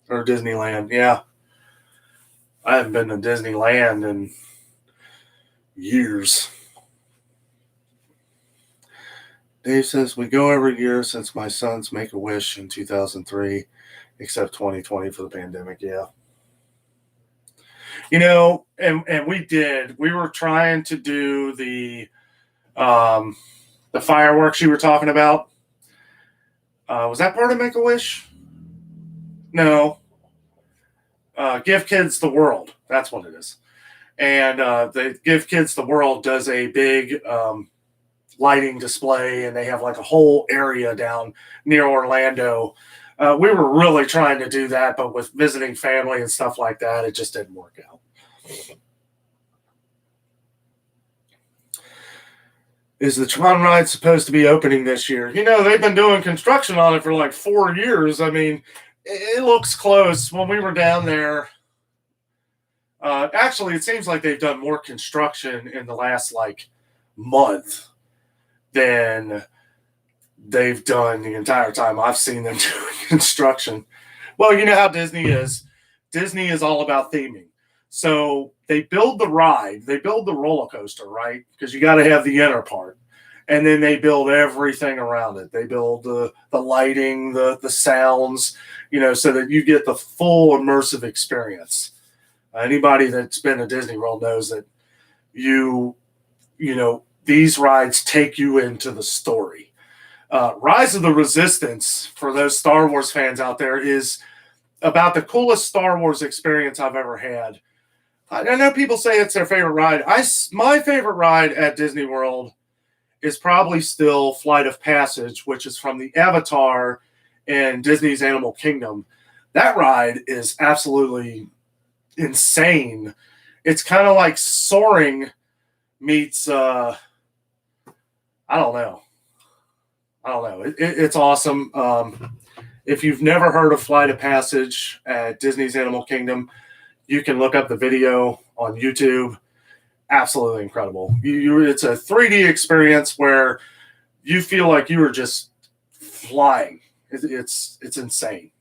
Speaker 1: Or Disneyland, yeah. I haven't been to Disneyland in years. Dave says, we go every year since my son's Make-A-Wish in 2003, except 2020 for the pandemic, yeah. And we did. We were trying to do the fireworks you were talking about. Was that part of Make-A-Wish? No. Give Kids the World. That's what it is. And the Give Kids the World does a big lighting display, and they have like a whole area down near Orlando. We were really trying to do that, but with visiting family and stuff like that, it just didn't work out. Is the Tron ride supposed to be opening this year? They've been doing construction on it for like 4 years. It looks close. When we were down there, actually, it seems like they've done more construction in the last month than they've done the entire time I've seen them doing construction. Well, you know how Disney is. Disney is all about theming. So they build the ride, they build the roller coaster, right? Because you got to have the inner part. And then they build everything around it. They build the lighting, the sounds, so that you get the full immersive experience. Anybody that's been to Disney World knows that these rides take you into the story. Rise of the Resistance, for those Star Wars fans out there, is about the coolest Star Wars experience I've ever had. I know people say it's their favorite ride. My favorite ride at Disney World is probably still Flight of Passage, which is from the Avatar and Disney's Animal Kingdom. That ride is absolutely insane. It's kind of like soaring meets, I don't know. It's awesome. If you've never heard of Flight of Passage at Disney's Animal Kingdom, you can look up the video on YouTube. Absolutely incredible. It's a 3D experience where you feel like you are just flying. It's insane.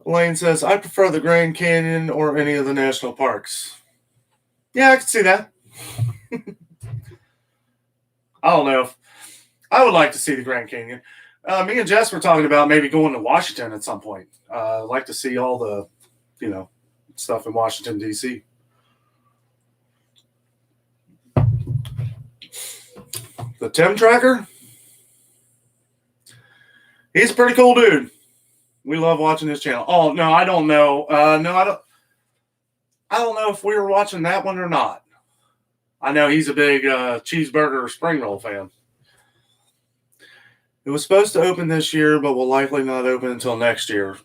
Speaker 1: Elaine says, I prefer the Grand Canyon or any of the national parks. Yeah, I can see that. I don't know if I would like to see the Grand Canyon. Me and Jess were talking about maybe going to Washington at some point. I'd like to see all the, stuff in Washington, D.C. The Tim Tracker? He's a pretty cool dude. We love watching his channel. Oh, no, I don't know. I don't know if we were watching that one or not. I know he's a big cheeseburger spring roll fan. It was supposed to open this year, but will likely not open until next year.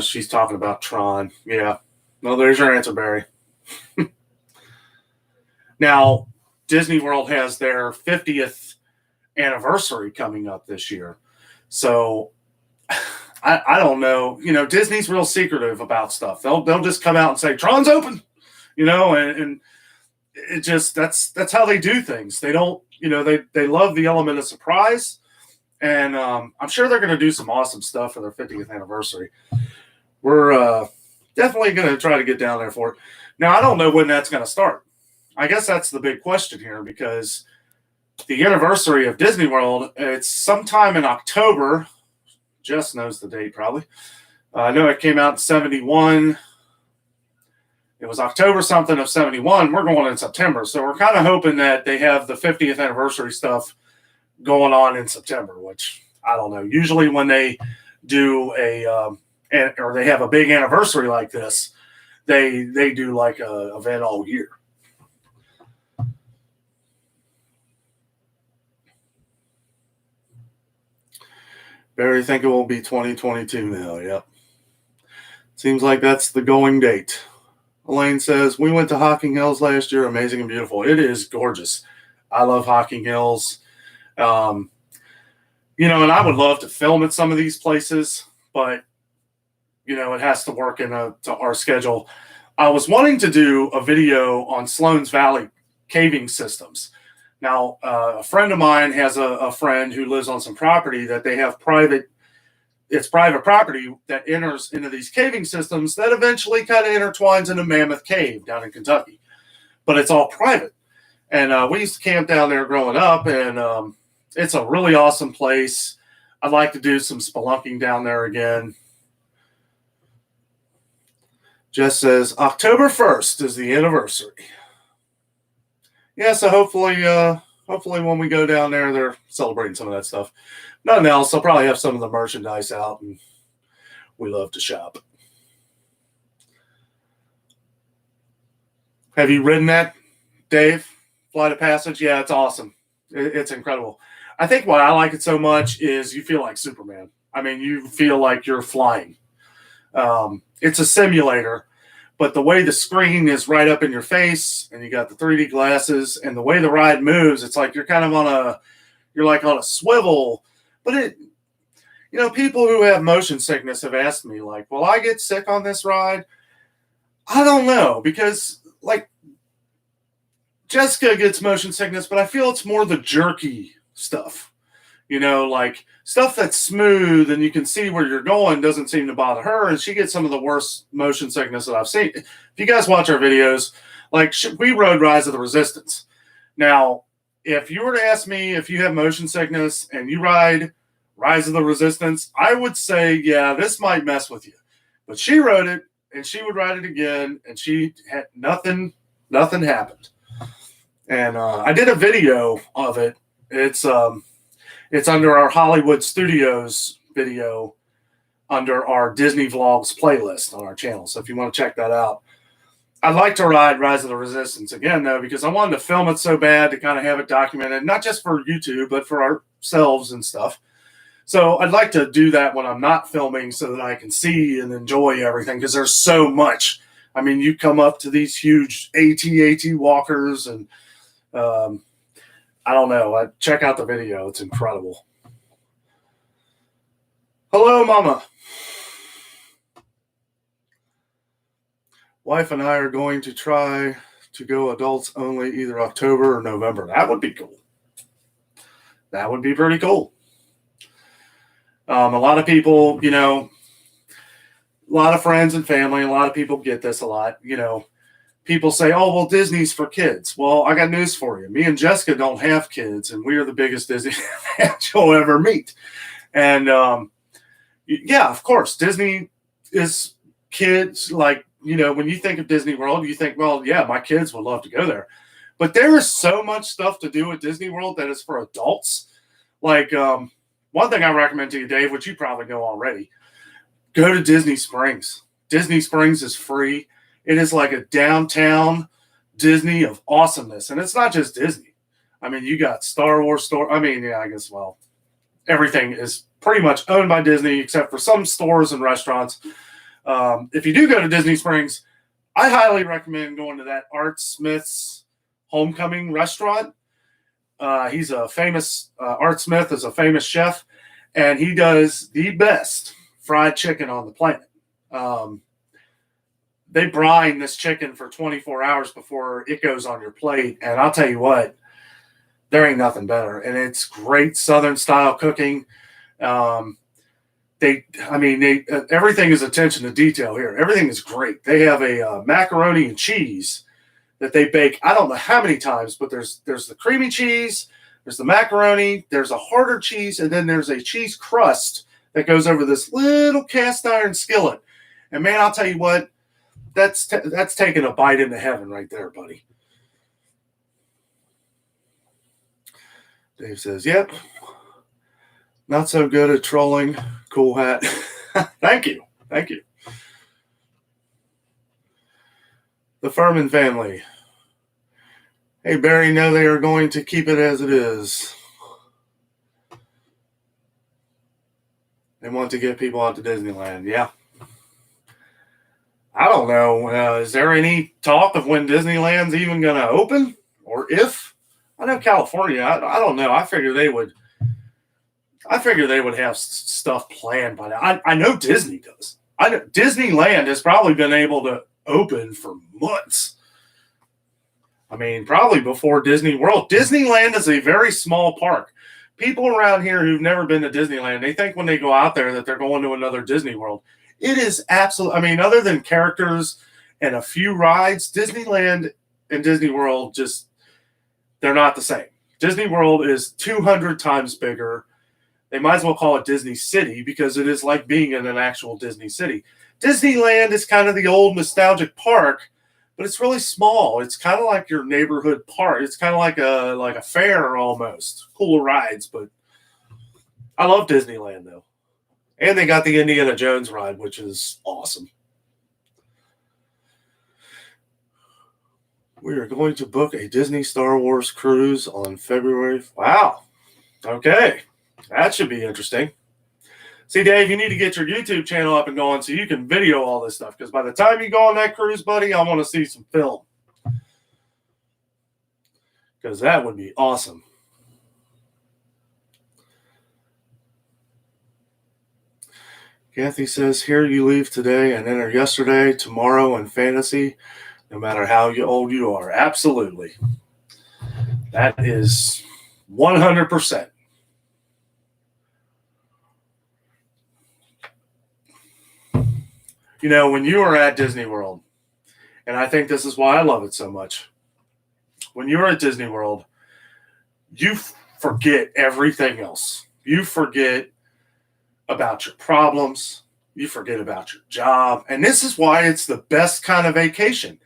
Speaker 1: She's talking about Tron. Yeah. Well, there's your answer, Barry. Now, Disney World has their 50th anniversary coming up this year. So I don't know. Disney's real secretive about stuff. They'll just come out and say, Tron's open, and it just, that's how they do things. They don't, they love the element of surprise. And I'm sure they're going to do some awesome stuff for their 50th anniversary. We're definitely going to try to get down there for it. Now, I don't know when that's going to start. I guess that's the big question here, because the anniversary of Disney World, it's sometime in October. Jess knows the date probably. I know it came out in 71. It was October something of 71. We're going in September. So we're kind of hoping that they have the 50th anniversary stuff going on in September, which I don't know. Usually when they do or they have a big anniversary like this, they do like a event all year. Barry, think it will be 2022 now. Yep. Seems like that's the going date. Elaine says, we went to Hocking Hills last year. Amazing and beautiful. It is gorgeous. I love Hocking Hills. And I would love to film at some of these places, but, it has to work to our schedule. I was wanting to do a video on Sloan's Valley caving systems. Now, a friend of mine has a friend who lives on some property that they have private property that enters into these caving systems that eventually kind of intertwines into Mammoth Cave down in Kentucky. But it's all private. And we used to camp down there growing up, and it's a really awesome place. I'd like to do some spelunking down there again. Jess says, October 1st is the anniversary. Yeah, so hopefully when we go down there, they're celebrating some of that stuff. Nothing else, they'll probably have some of the merchandise out, and we love to shop. Have you ridden that, Dave? Flight of Passage? Yeah, it's awesome. It's incredible. I think why I like it so much is you feel like Superman. I mean, you feel like you're flying. It's a simulator, but the way the screen is right up in your face, and you got the 3D glasses, and the way the ride moves, it's like you're kind of you're like on a swivel. But people who have motion sickness have asked me, like, will I get sick on this ride? I don't know, because like Jessica gets motion sickness, but I feel it's more the jerky stuff. Like stuff that's smooth and you can see where you're going doesn't seem to bother her. And she gets some of the worst motion sickness that I've seen. If you guys watch our videos, like we rode Rise of the Resistance. Now, if you were to ask me if you have motion sickness and you ride Rise of the Resistance, I would say, yeah, this might mess with you. But she rode it and she would ride it again and she had nothing happened. And I did a video of it. It's under our Hollywood Studios video under our Disney Vlogs playlist on our channel. So if you want to check that out. I'd like to ride Rise of the Resistance again, though, because I wanted to film it so bad to kind of have it documented, not just for YouTube, but for ourselves and stuff. So I'd like to do that when I'm not filming so that I can see and enjoy everything, because there's so much. I mean, you come up to these huge AT walkers and I don't know. Check out the video. It's incredible. Hello, Mama. Wife and I are going to try to go adults only either October or November. That would be cool. That would be pretty cool. A lot of people, a lot of friends and family, a lot of people get this a lot, People say, oh, well, Disney's for kids. Well, I got news for you. Me and Jessica don't have kids, and we are the biggest Disney fans you'll ever meet. And, yeah, of course, Disney is kids. Like, when you think of Disney World, you think, well, yeah, my kids would love to go there. But there is so much stuff to do at Disney World that is for adults. Like, one thing I recommend to you, Dave, which you probably know already, go to Disney Springs. Disney Springs is free. It is like a downtown Disney of awesomeness. And it's not just Disney. I mean, you got Star Wars store. I mean, yeah, I guess, well, everything is pretty much owned by Disney except for some stores and restaurants. If you do go to Disney Springs, I highly recommend going to that Art Smith's Homecoming restaurant. He's a famous, Art Smith is a famous chef, and he does the best fried chicken on the planet. They brine this chicken for 24 hours before it goes on your plate. And I'll tell you what, there ain't nothing better. And it's great Southern style cooking. Everything is attention to detail here. Everything is great. They have a macaroni and cheese that they bake. I don't know how many times, but there's the creamy cheese, there's the macaroni, there's a harder cheese, and then there's a cheese crust that goes over this little cast iron skillet. And man, I'll tell you what, that's taking a bite into heaven right there, buddy. Dave says, yep. Not so good at trolling. Cool hat. Thank you. The Furman family. Hey, Barry, no, they are going to keep it as it is. They want to get people out to Disneyland. Yeah. I don't know. Is there any talk of when Disneyland's even going to open? Or if? I know California. I don't know. I figure they would have stuff planned by now. I know Disney does. I know Disneyland has probably been able to open for months. I mean, probably before Disney World. Disneyland is a very small park. People around here who've never been to Disneyland, they think when they go out there that they're going to another Disney World. It is absolutely, I mean, other than characters and a few rides, Disneyland and Disney World just, they're not the same. Disney World is 200 times bigger. They might as well call it Disney City because it is like being in an actual Disney city. Disneyland is kind of the old nostalgic park, but it's really small. It's kind of like your neighborhood park. It's kind of like a fair almost. Cooler rides, but I love Disneyland though. And they got the Indiana Jones ride, which is awesome. We are going to book a Disney Star Wars cruise on February. Wow. Okay. That should be interesting. See, Dave, you need to get your YouTube channel up and going so you can video all this stuff. Because by the time you go on that cruise, buddy, I want to see some film. Because that would be awesome. Kathy says, here you leave today and enter yesterday, tomorrow, and fantasy, no matter how old you are. Absolutely. That is 100%. You know, when you are at Disney World, and I think this is why I love it so much, when you're at Disney World, you forget everything else. You forget about your problems. You forget about your job. And this is why it's the best kind of vacation.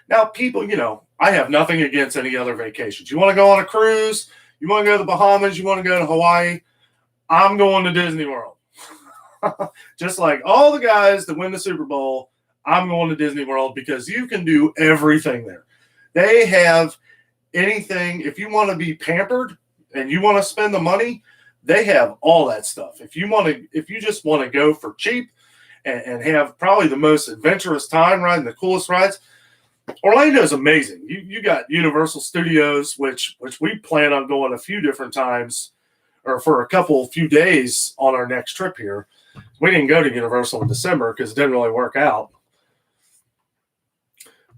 Speaker 1: Now, people, you know, I have nothing against any other vacations. You want to go on a cruise? You want to go to the Bahamas? You want to go to Hawaii? I'm going to Disney World. Just like all the guys that win the Super Bowl, I'm going to Disney World because you can do everything there. They have anything. If you want to be pampered and you want to spend the money, they have all that stuff. If you just want to go for cheap and have probably the most adventurous time riding the coolest rides, Orlando is amazing. You got Universal Studios, which we plan on going a few different times, or for a few days on our next trip here. We didn't go to Universal in December because it didn't really work out.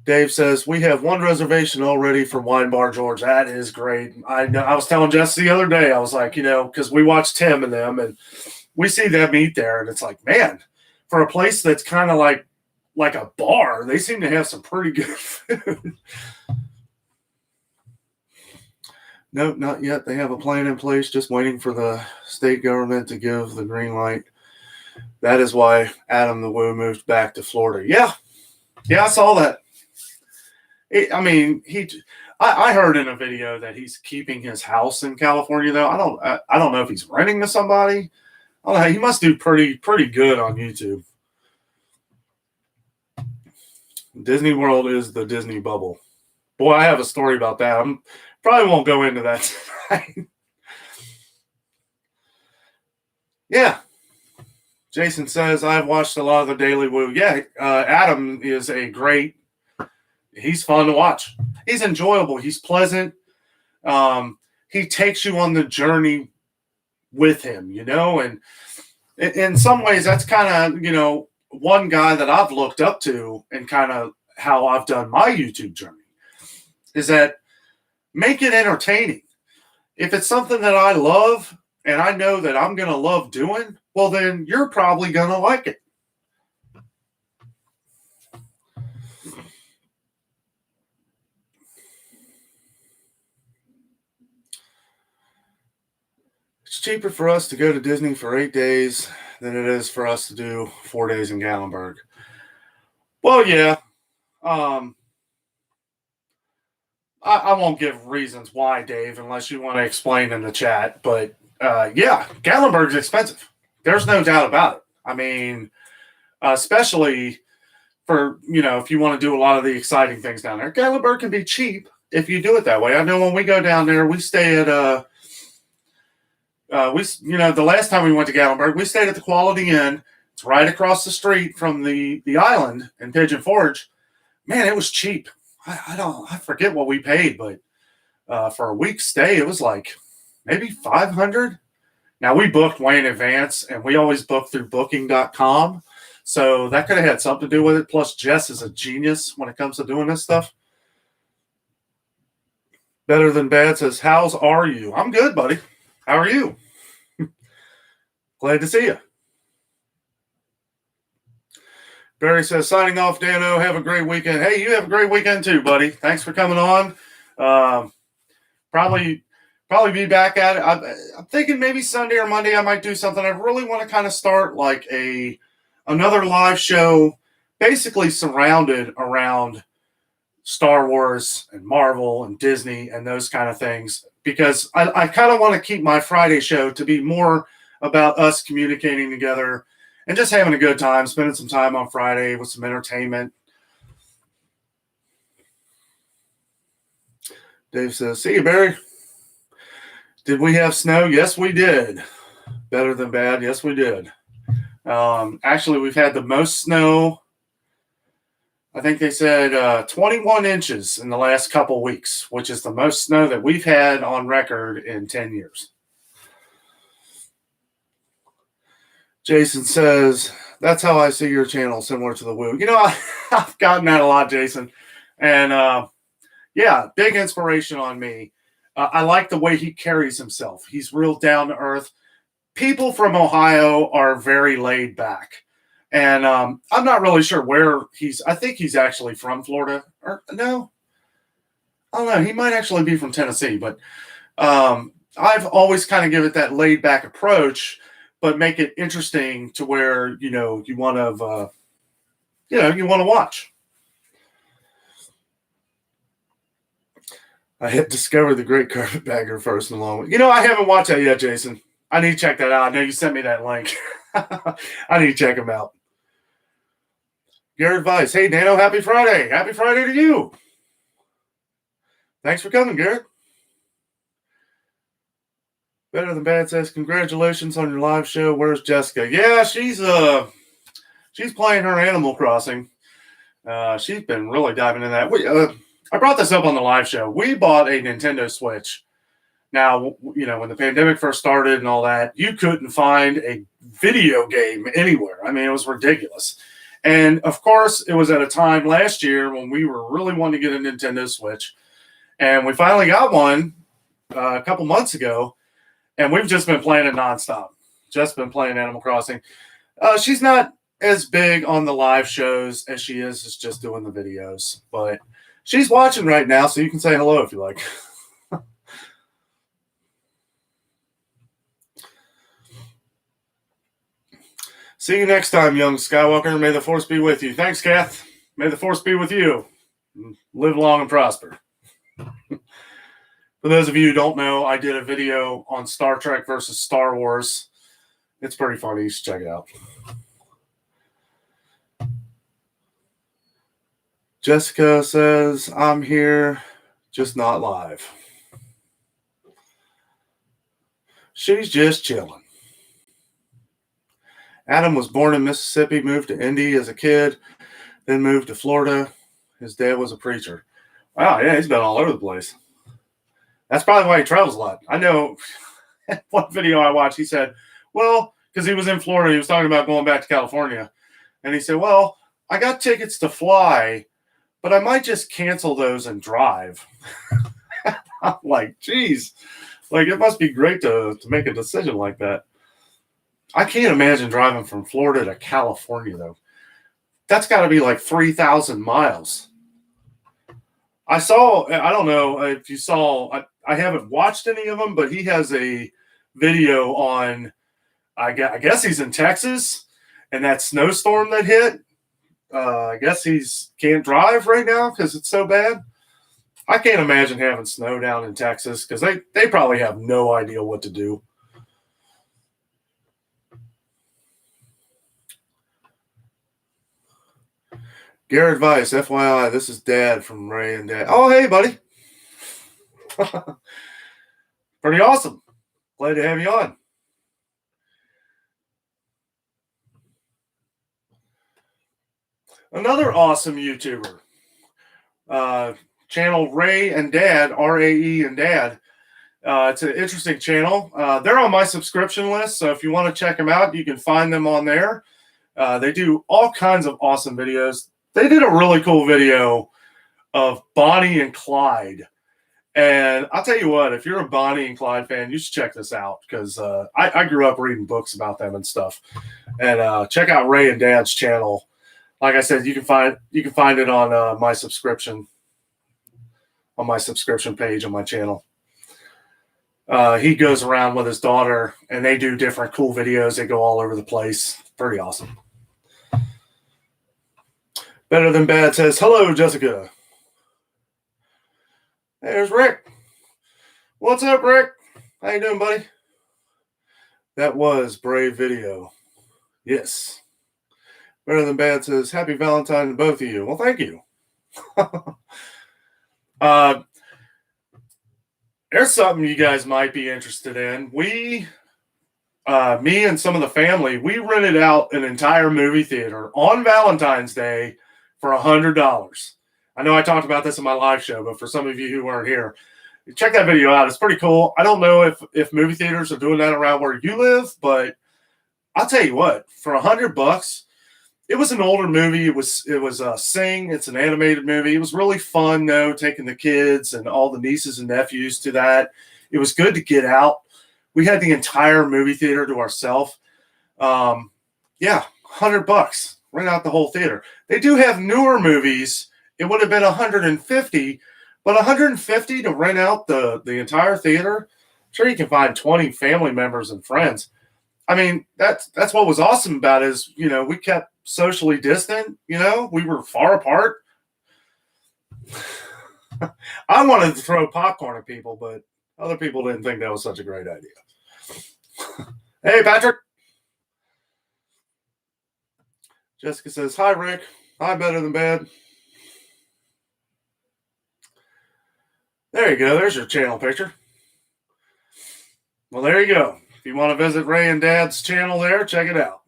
Speaker 1: Dave says, we have one reservation already for Wine Bar George. That is great. I know. I was telling Jess the other day, I was like, you know, because we watched Tim and them, and we see them eat there, and it's like, man, for a place that's kind of like a bar, they seem to have some pretty good food. Nope, not yet. They have a plan in place, just waiting for the state government to give the green light. That is why Adam the Woo moved back to Florida. Yeah, I saw that. I heard in a video that he's keeping his house in California, though. I don't know if he's renting to somebody. I don't know. He must do pretty good on YouTube. Disney World is the Disney bubble. Boy, I have a story about that. I probably won't go into that tonight. Yeah. Jason says, I've watched a lot of the Daily Woo. Yeah, Adam is he's fun to watch. He's enjoyable. He's pleasant. He takes you on the journey with him, you know, and in some ways that's kind of, you know, one guy that I've looked up to and kind of how I've done my YouTube journey is that make it entertaining. If it's something that I love and I know that I'm going to love doing, well, then you're probably going to like it. It's cheaper for us to go to Disney for 8 days than it is for us to do 4 days in Gatlinburg. Well, yeah. I won't give reasons why, Dave, unless you want to explain in the chat. But yeah, Gatlinburg's expensive. There's no doubt about it. I mean, especially for, you know, if you want to do a lot of the exciting things down there. Gatlinburg can be cheap if you do it that way. I know when we go down there, we stay at the last time we went to Gatlinburg, we stayed at the Quality Inn. It's right across the street from the island in Pigeon Forge. Man, it was cheap. I forget what we paid, but for a week's stay, it was like maybe $500. Now, we booked way in advance, and we always book through booking.com. So that could have had something to do with it. Plus, Jess is a genius when it comes to doing this stuff. Better Than Bad says, how's are you? I'm good, buddy. How are you? Glad to see you. Barry says, signing off, Danno. Have a great weekend. Hey, you have a great weekend too, buddy. Thanks for coming on. Probably be back at it. I'm thinking maybe Sunday or Monday I might do something. I really want to kind of start like another live show, basically surrounded around Star Wars and Marvel and Disney and those kind of things, because I kind of want to keep my Friday show to be more about us communicating together and just having a good time, spending some time on Friday with some entertainment. Dave says, see you, Barry. Did we have snow? Yes, we did. Better Than Bad? Yes, we did. Actually, we've had the most snow. I think they said 21 inches in the last couple weeks, which is the most snow that we've had on record in 10 years. Jason says, that's how I see your channel, similar to the Woo. You know, I've gotten that a lot, Jason. And, yeah, big inspiration on me. I like the way he carries himself. He's real down to earth. People from Ohio are very laid back. And I'm not really sure where I think he's actually from Florida. Or no, I don't know. He might actually be from Tennessee, but I've always kind of give it that laid back approach, but make it interesting to where, you want to, you want to watch. I had discovered the Great Carpetbagger first and long. I haven't watched that yet, Jason. I need to check that out. I know you sent me that link. I need to check him out. Garrett Vice. Hey, Danno, happy Friday. Happy Friday to you. Thanks for coming, Garrett. Better Than Bad says, congratulations on your live show. Where's Jessica? Yeah, she's playing her Animal Crossing. She's been really diving into that. I brought this up on the live show. We bought a Nintendo Switch. Now, when the pandemic first started and all that, you couldn't find a video game anywhere. I mean, it was ridiculous. And, of course, it was at a time last year when we were really wanting to get a Nintendo Switch. And we finally got one a couple months ago, and we've just been playing it nonstop. Just been playing Animal Crossing. She's not as big on the live shows as she is just doing the videos. But she's watching right now, so you can say hello if you like. See you next time, young Skywalker. May the Force be with you. Thanks, Kath. May the Force be with you. Live long and prosper. For those of you who don't know, I did a video on Star Trek versus Star Wars. It's pretty funny. You should check it out. Jessica says, I'm here, just not live. She's just chilling. Adam was born in Mississippi, moved to Indy as a kid, then moved to Florida. His dad was a preacher. Wow, yeah, he's been all over the place. That's probably why he travels a lot. I know one video I watched, he said, well, because he was in Florida, he was talking about going back to California. And he said, well, I got tickets to fly, but I might just cancel those and drive. I'm like, geez, like it must be great to make a decision like that. I can't imagine driving from Florida to California, though. That's got to be like 3,000 miles. I don't know if you saw, I haven't watched any of them, but he has a video on, I guess he's in Texas, and that snowstorm that hit, I guess can't drive right now because it's so bad. I can't imagine having snow down in Texas because they probably have no idea what to do. Garrett Vice, FYI, this is Dad from Ray and Dad. Oh, hey, buddy. Pretty awesome. Glad to have you on. Another awesome YouTuber. Channel Ray and Dad, RAE and Dad. It's an interesting channel. They're on my subscription list, so if you want to check them out, you can find them on there. They do all kinds of awesome videos. They did a really cool video of Bonnie and Clyde. And I'll tell you what, if you're a Bonnie and Clyde fan, you should check this out because I grew up reading books about them and stuff. And check out Ray and Dad's channel. Like I said, you can find it on my subscription page on my channel. He goes around with his daughter, and they do different cool videos. They go all over the place. Pretty awesome. Better Than Bad says, hello, Jessica. There's Rick. What's up, Rick? How you doing, buddy? That was brave video. Yes. Better Than Bad says, happy Valentine to both of you. Well, thank you. There's something you guys might be interested in. Me and some of the family, we rented out an entire movie theater on Valentine's Day for $100. I know I talked about this in my live show, but for some of you who weren't here, check that video out. It's pretty cool. I don't know if movie theaters are doing that around where you live, but I'll tell you what, for $100, It was an older movie. It was Sing. It's an animated movie. It was really fun, though, taking the kids and all the nieces and nephews to that. It was good to get out. We had the entire movie theater to ourselves. Yeah, $100. Rent out the whole theater. They do have newer movies. It would have been $150, but $150 to rent out the entire theater. I'm sure you can find 20 family members and friends. I mean, that's what was awesome about it is, we kept socially distant, we were far apart. I wanted to throw popcorn at people, but other people didn't think that was such a great idea. Hey, Patrick. Jessica says, hi, Rick. Hi, Better Than Bad. There you go. There's your channel picture. Well, there you go. If you want to visit Ray and Dad's channel there, check it out.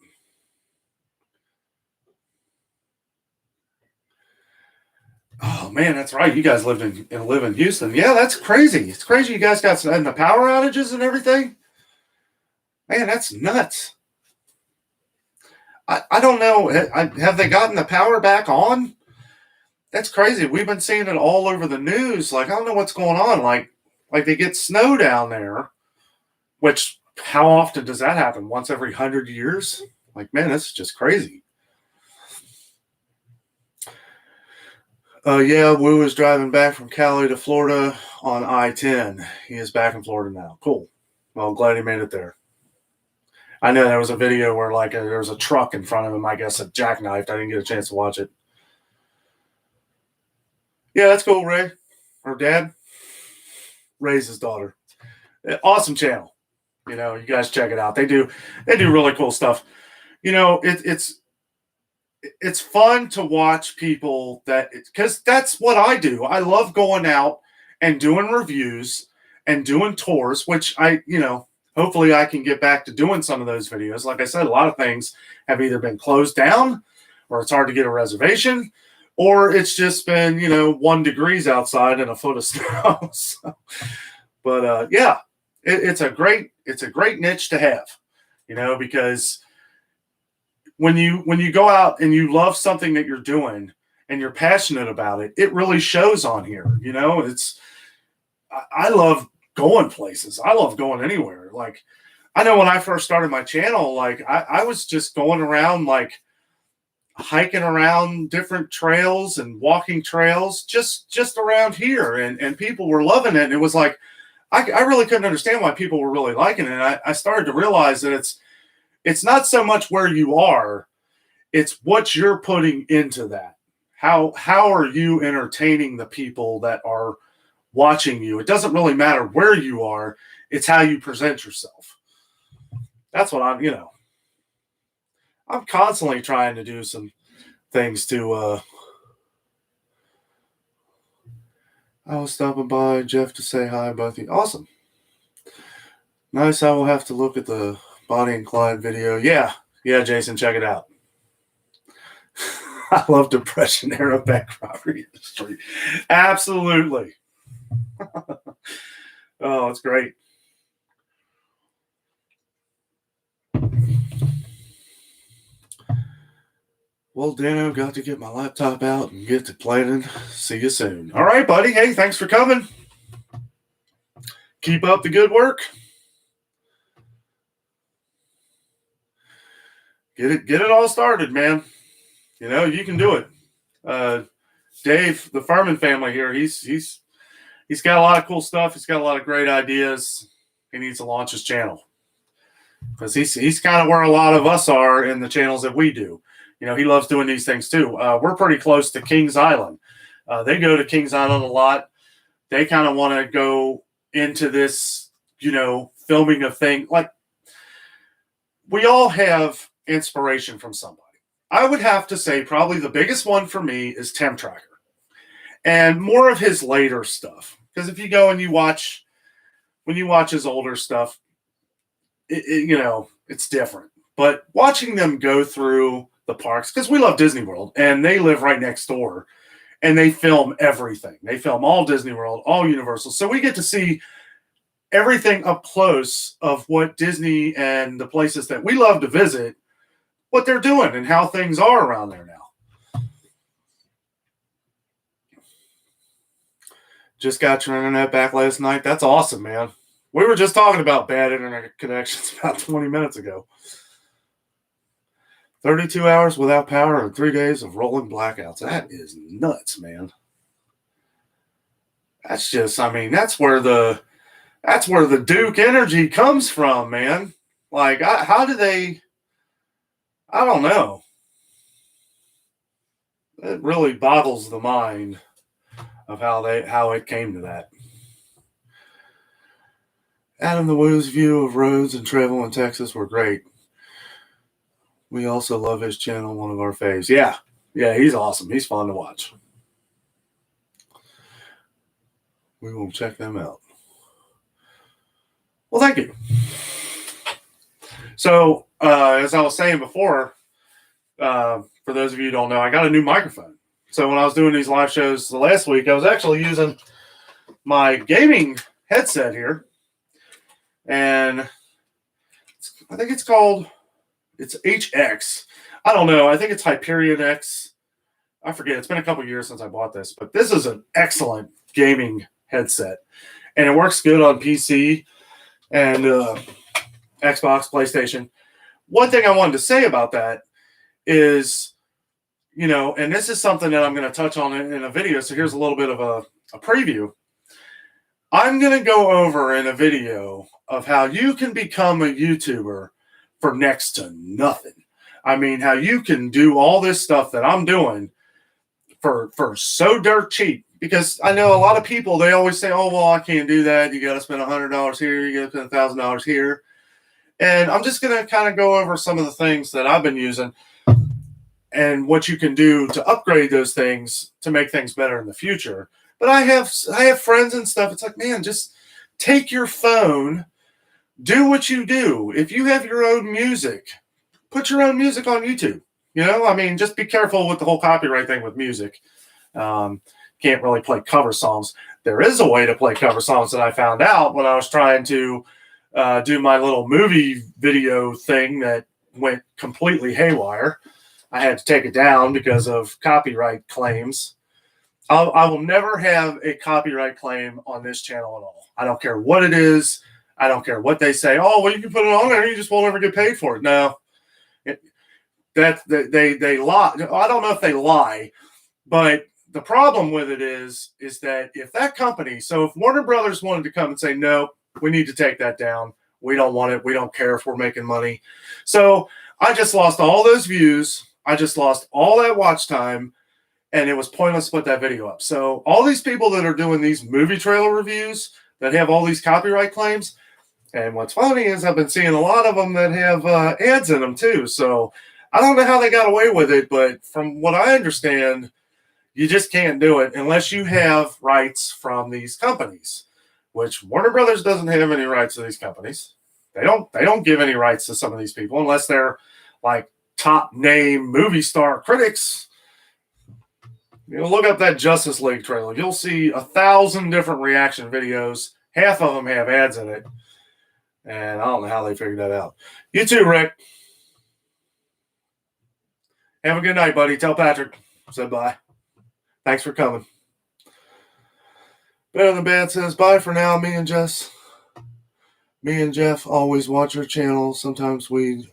Speaker 1: Oh, man, that's right. You guys live in Houston. Yeah, that's crazy. It's crazy you guys got and the power outages and everything. Man, that's nuts. I don't know. Have they gotten the power back on? That's crazy. We've been seeing it all over the news. Like, I don't know what's going on. Like they get snow down there, which how often does that happen? Once every 100 years? Like, man, that's just crazy. Yeah, Wu is driving back from Cali to Florida on I-10. He is back in Florida now. Cool. Well, I'm glad he made it there. I know there was a video where there was a truck in front of him, I guess, a jackknifed. I didn't get a chance to watch it. Yeah, that's cool, Ray. Or Dad. Ray's his daughter. Awesome channel. You guys check it out. They do really cool stuff. It's fun to watch people because that's what I do. I love going out and doing reviews and doing tours, which hopefully I can get back to doing some of those videos. Like I said, a lot of things have either been closed down or it's hard to get a reservation or it's just been, 1 degree outside and a foot of snow. But yeah, it's a great niche to have, because when you go out and you love something that you're doing and you're passionate about it, it really shows on here. I love going places. I love going anywhere. Like, I know when I first started my channel, I was just going around, hiking around different trails and walking trails just around here. And people were loving it. And it was like, I really couldn't understand why people were really liking it. And I started to realize that it's not so much where you are, it's what you're putting into that. How are you entertaining the people that are watching you? It doesn't really matter where you are, it's how you present yourself. That's what I'm constantly trying to do some things to I was stopping by Jeff to say hi, both of you. Awesome. Nice. I will have to look at the Bonnie and Clyde video. Yeah, Jason, check it out. I love Depression era bank robbery industry. Absolutely. Oh, it's great. Well, Danno, got to get my laptop out and get to planning. See you soon. All right, buddy. Hey, thanks for coming. Keep up the good work. Get it all started, man. You can do it. Dave, the Furman family here, he's got a lot of cool stuff. He's got a lot of great ideas. He needs to launch his channel because he's kind of where a lot of us are in the channels that we do. He loves doing these things too. We're pretty close to Kings Island. They go to Kings Island a lot. They kind of want to go into this, filming a thing. Like, we all have inspiration from somebody. I would have to say probably the biggest one for me is Tim Tracker. And more of his later stuff. Because if you go and when you watch his older stuff, it's different. But watching them go through the parks, because we love Disney World, and they live right next door, and they film everything. They film all Disney World, all Universal. So we get to see everything up close of what Disney and the places that we love to visit what they're doing and how things are around there now. Just got your internet back last night. That's awesome, man. We were just talking about bad internet connections about 20 minutes ago. 32 hours without power and 3 days of rolling blackouts. That is nuts, man. That's just, I mean, that's where the Duke energy comes from, man. Like, how do they, I don't know. It really boggles the mind of how it came to that. Adam the Woo's view of roads and travel in Texas were great. We also love his channel, one of our faves. Yeah, he's awesome. He's fun to watch. We will check them out. Well, thank you. So, as I was saying before, for those of you who don't know, I got a new microphone. So when I was doing these live shows the last week, I was actually using my gaming headset here. And I think it's HX. I don't know. I think it's Hyperion X. I forget. It's been a couple years since I bought this. But this is an excellent gaming headset. And it works good on PC and Xbox, PlayStation. One thing I wanted to say about that is, and this is something that I'm going to touch on in a video. So here's a little bit of a preview. I'm going to go over in a video of how you can become a YouTuber for next to nothing. I mean, how you can do all this stuff that I'm doing for so dirt cheap. Because I know a lot of people, they always say, oh, well, I can't do that. You got to spend $100 here. You got to spend $1,000 here. And I'm just going to kind of go over some of the things that I've been using and what you can do to upgrade those things to make things better in the future. But I have friends and stuff. It's like, man, just take your phone, do what you do. If you have your own music, put your own music on YouTube. I mean, just be careful with the whole copyright thing with music. Can't really play cover songs. There is a way to play cover songs that I found out when I was trying to do my little movie video thing that went completely haywire. I had to take it down because of copyright claims. I will never have a copyright claim on this channel at all. I don't care what it is. I don't care what they say. Oh, well, you can put it on there. You just won't ever get paid for it. No, they lie. I don't know if they lie, but the problem with it is that if that company, so if Warner Brothers wanted to come and say, no, we need to take that down. We don't want it. We don't care if we're making money. So I just lost all those views. I just lost all that watch time. And it was pointless to put that video up. So all these people that are doing these movie trailer reviews that have all these copyright claims, and what's funny is I've been seeing a lot of them that have ads in them too. So I don't know how they got away with it, but from what I understand, you just can't do it unless you have rights from these companies, which Warner Brothers doesn't have any rights to these companies. They don't give any rights to some of these people unless they're like top name movie star critics. Look up that Justice League trailer. You'll see 1,000 different reaction videos. Half of them have ads in it. And I don't know how they figured that out. You too, Rick. Have a good night, buddy. Tell Patrick I said bye. Thanks for coming. Better Than Bad says bye for now. Me and Jeff always watch your channel. Sometimes we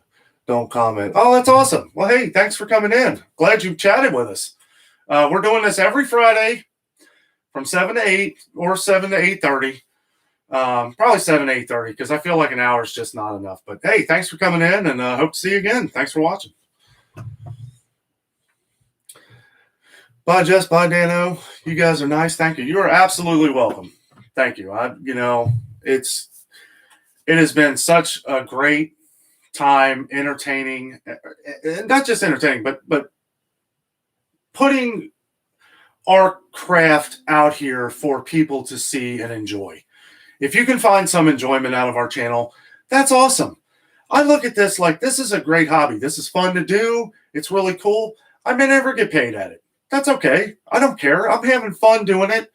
Speaker 1: don't comment. Oh, that's awesome. Well, hey, thanks for coming in. Glad you chatted with us. We're doing this every Friday from 7 to 8 or 7 to 8:30. Probably 7 to 8:30 because I feel like an hour is just not enough. But hey, thanks for coming in and hope to see you again. Thanks for watching. Bye, Jess. Bye, Danno. You guys are nice. Thank you. You are absolutely welcome. Thank you. It has been such a great time entertaining, not just entertaining, but putting our craft out here for people to see and enjoy. If you can find some enjoyment out of our channel, that's awesome. I look at this like this is a great hobby. This is fun to do. It's really cool. I may never get paid at it. That's okay. I don't care. I'm having fun doing it.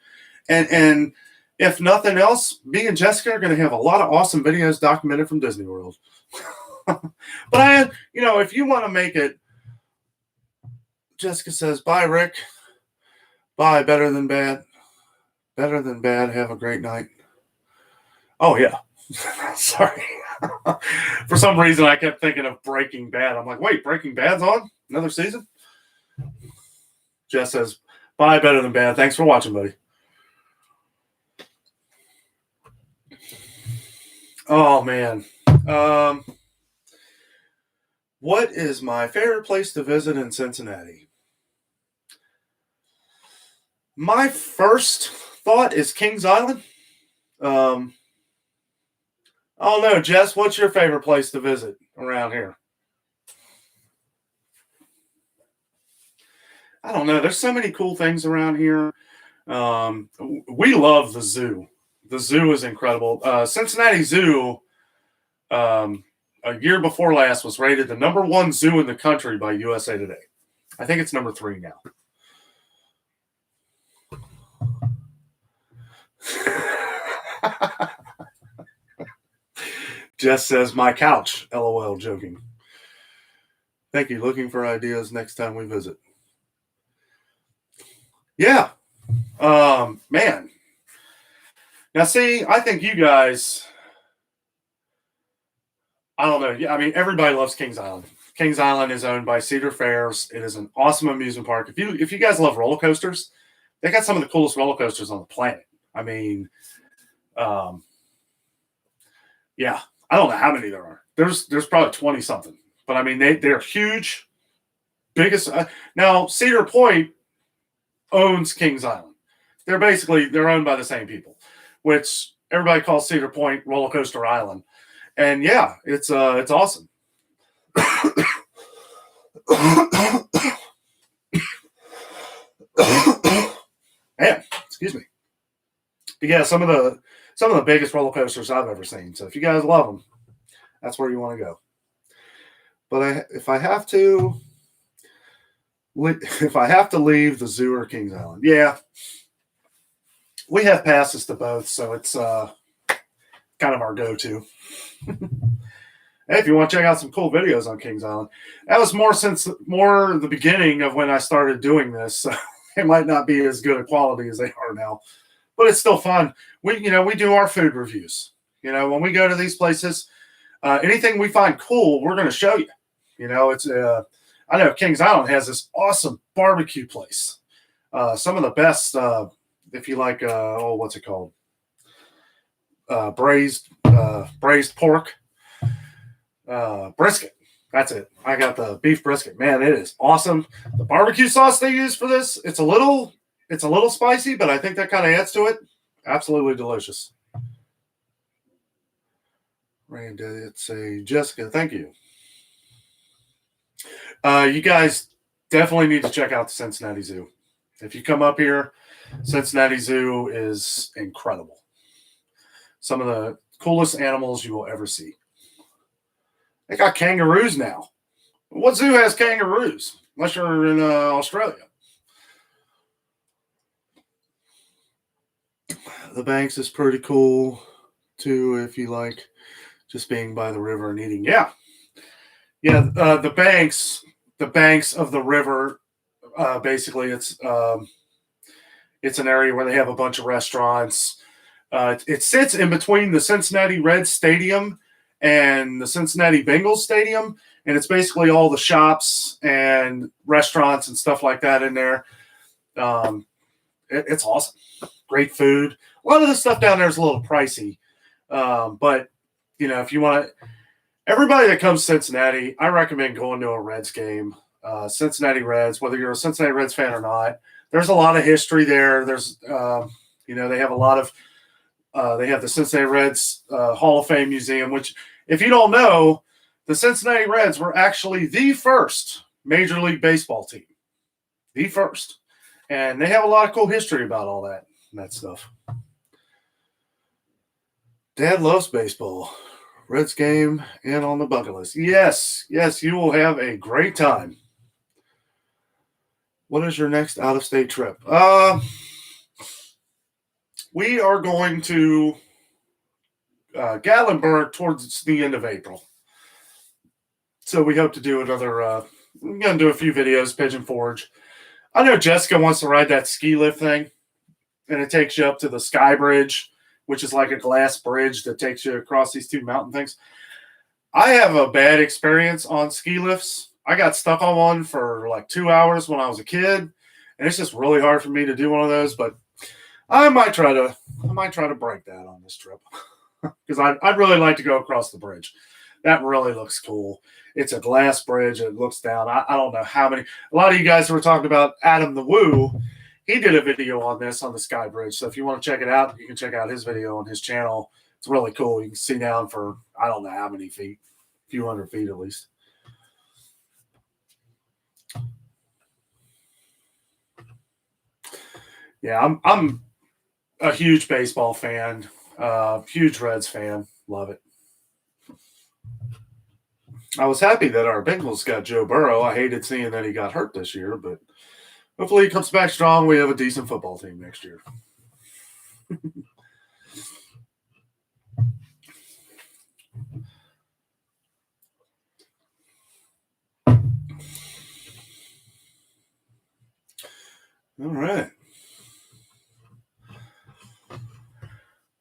Speaker 1: And if nothing else, me and Jessica are going to have a lot of awesome videos documented from Disney World. But if you want to make it, Jessica says, bye, Rick. Bye, better than bad. Better than bad. Have a great night. Oh, yeah. Sorry. For some reason, I kept thinking of Breaking Bad. I'm like, wait, Breaking Bad's on? Another season? Jess says, bye, better than bad. Thanks for watching, buddy. Oh, man. What is my favorite place to visit in Cincinnati? My first thought is Kings Island. Oh no, Jess, what's your favorite place to visit around here? I don't know. There's so many cool things around here. We love the zoo. The zoo is incredible. Cincinnati Zoo, a year before last, was rated the #1 zoo in the country by USA Today. I think it's number 3 now. Jess says, my couch. LOL, joking. Thank you. Looking for ideas next time we visit. Yeah. Man. Now, see, I think you guys, I don't know. I mean, everybody loves Kings Island. Kings Island is owned by Cedar Fares. It is an awesome amusement park. If you guys love roller coasters, they got some of the coolest roller coasters on the planet. I mean, yeah, I don't know how many there are. There's probably 20 something, but I mean they're huge, biggest. Now Cedar Point owns Kings Island. They're owned by the same people, which everybody calls Cedar Point Roller Coaster Island. And yeah, it's awesome. Man, excuse me. But yeah, some of the biggest roller coasters I've ever seen. So if you guys love them, that's where you want to go. But if I have to leave the zoo or Kings Island, yeah, we have passes to both, so it's kind of our go-to. Hey, if you want to check out some cool videos on Kings Island, that was more the beginning of when I started doing this. So it might not be as good a quality as they are now, but it's still fun. We do our food reviews. When we go to these places, anything we find cool, we're going to show you. I know Kings Island has this awesome barbecue place. Some of the best, if you like, what's it called? Braised pork. Brisket. That's it. I got the beef brisket. Man, it is awesome. The barbecue sauce they use for this, it's a little spicy, but I think that kind of adds to it. Absolutely delicious. Randy, it's a Jessica. Thank you. You guys definitely need to check out the Cincinnati Zoo. If you come up here, Cincinnati Zoo is incredible. Some of the coolest animals you will ever see. They got kangaroos now. What zoo has kangaroos? Unless you're in Australia. The Banks is pretty cool, too, if you like just being by the river and eating. Yeah. The banks of the river, basically, it's an area where they have a bunch of restaurants. It sits in between the Cincinnati Reds Stadium and the Cincinnati Bengals Stadium, and it's basically all the shops and restaurants and stuff like that in there. It's awesome. Great food. A lot of the stuff down there is a little pricey, but if you want to, everybody that comes to Cincinnati, I recommend going to a Reds game. Cincinnati Reds, whether you're a Cincinnati Reds fan or not, there's a lot of history there. There's, they have a lot of, they have the Cincinnati Reds Hall of Fame Museum, which, if you don't know, the Cincinnati Reds were actually the first Major League Baseball team. The first. And they have a lot of cool history about all that and that stuff. Dad loves baseball. Reds game and on the bucket list. Yes, you will have a great time. What is your next out-of-state trip? We are going to Gatlinburg towards the end of April. So we hope to do another. We're gonna do a few videos, Pigeon Forge. I know Jessica wants to ride that ski lift thing, and it takes you up to the Sky Bridge, which is like a glass bridge that takes you across these two mountain things. I have a bad experience on ski lifts. I got stuck on one for like 2 hours when I was a kid, and it's just really hard for me to do one of those. But I might try to break that on this trip because I'd really like to go across the bridge. That really looks cool. It's a glass bridge. It looks down. I don't know how many. A lot of you guys were talking about Adam the Woo. He did a video on this on the Sky Bridge. So if you want to check it out, you can check out his video on his channel. It's really cool. You can see down for I don't know how many feet, a few hundred feet at least. Yeah, I'm a huge baseball fan, huge Reds fan. Love it. I was happy that our Bengals got Joe Burrow. I hated seeing that he got hurt this year, but hopefully he comes back strong. We have a decent football team next year. All right.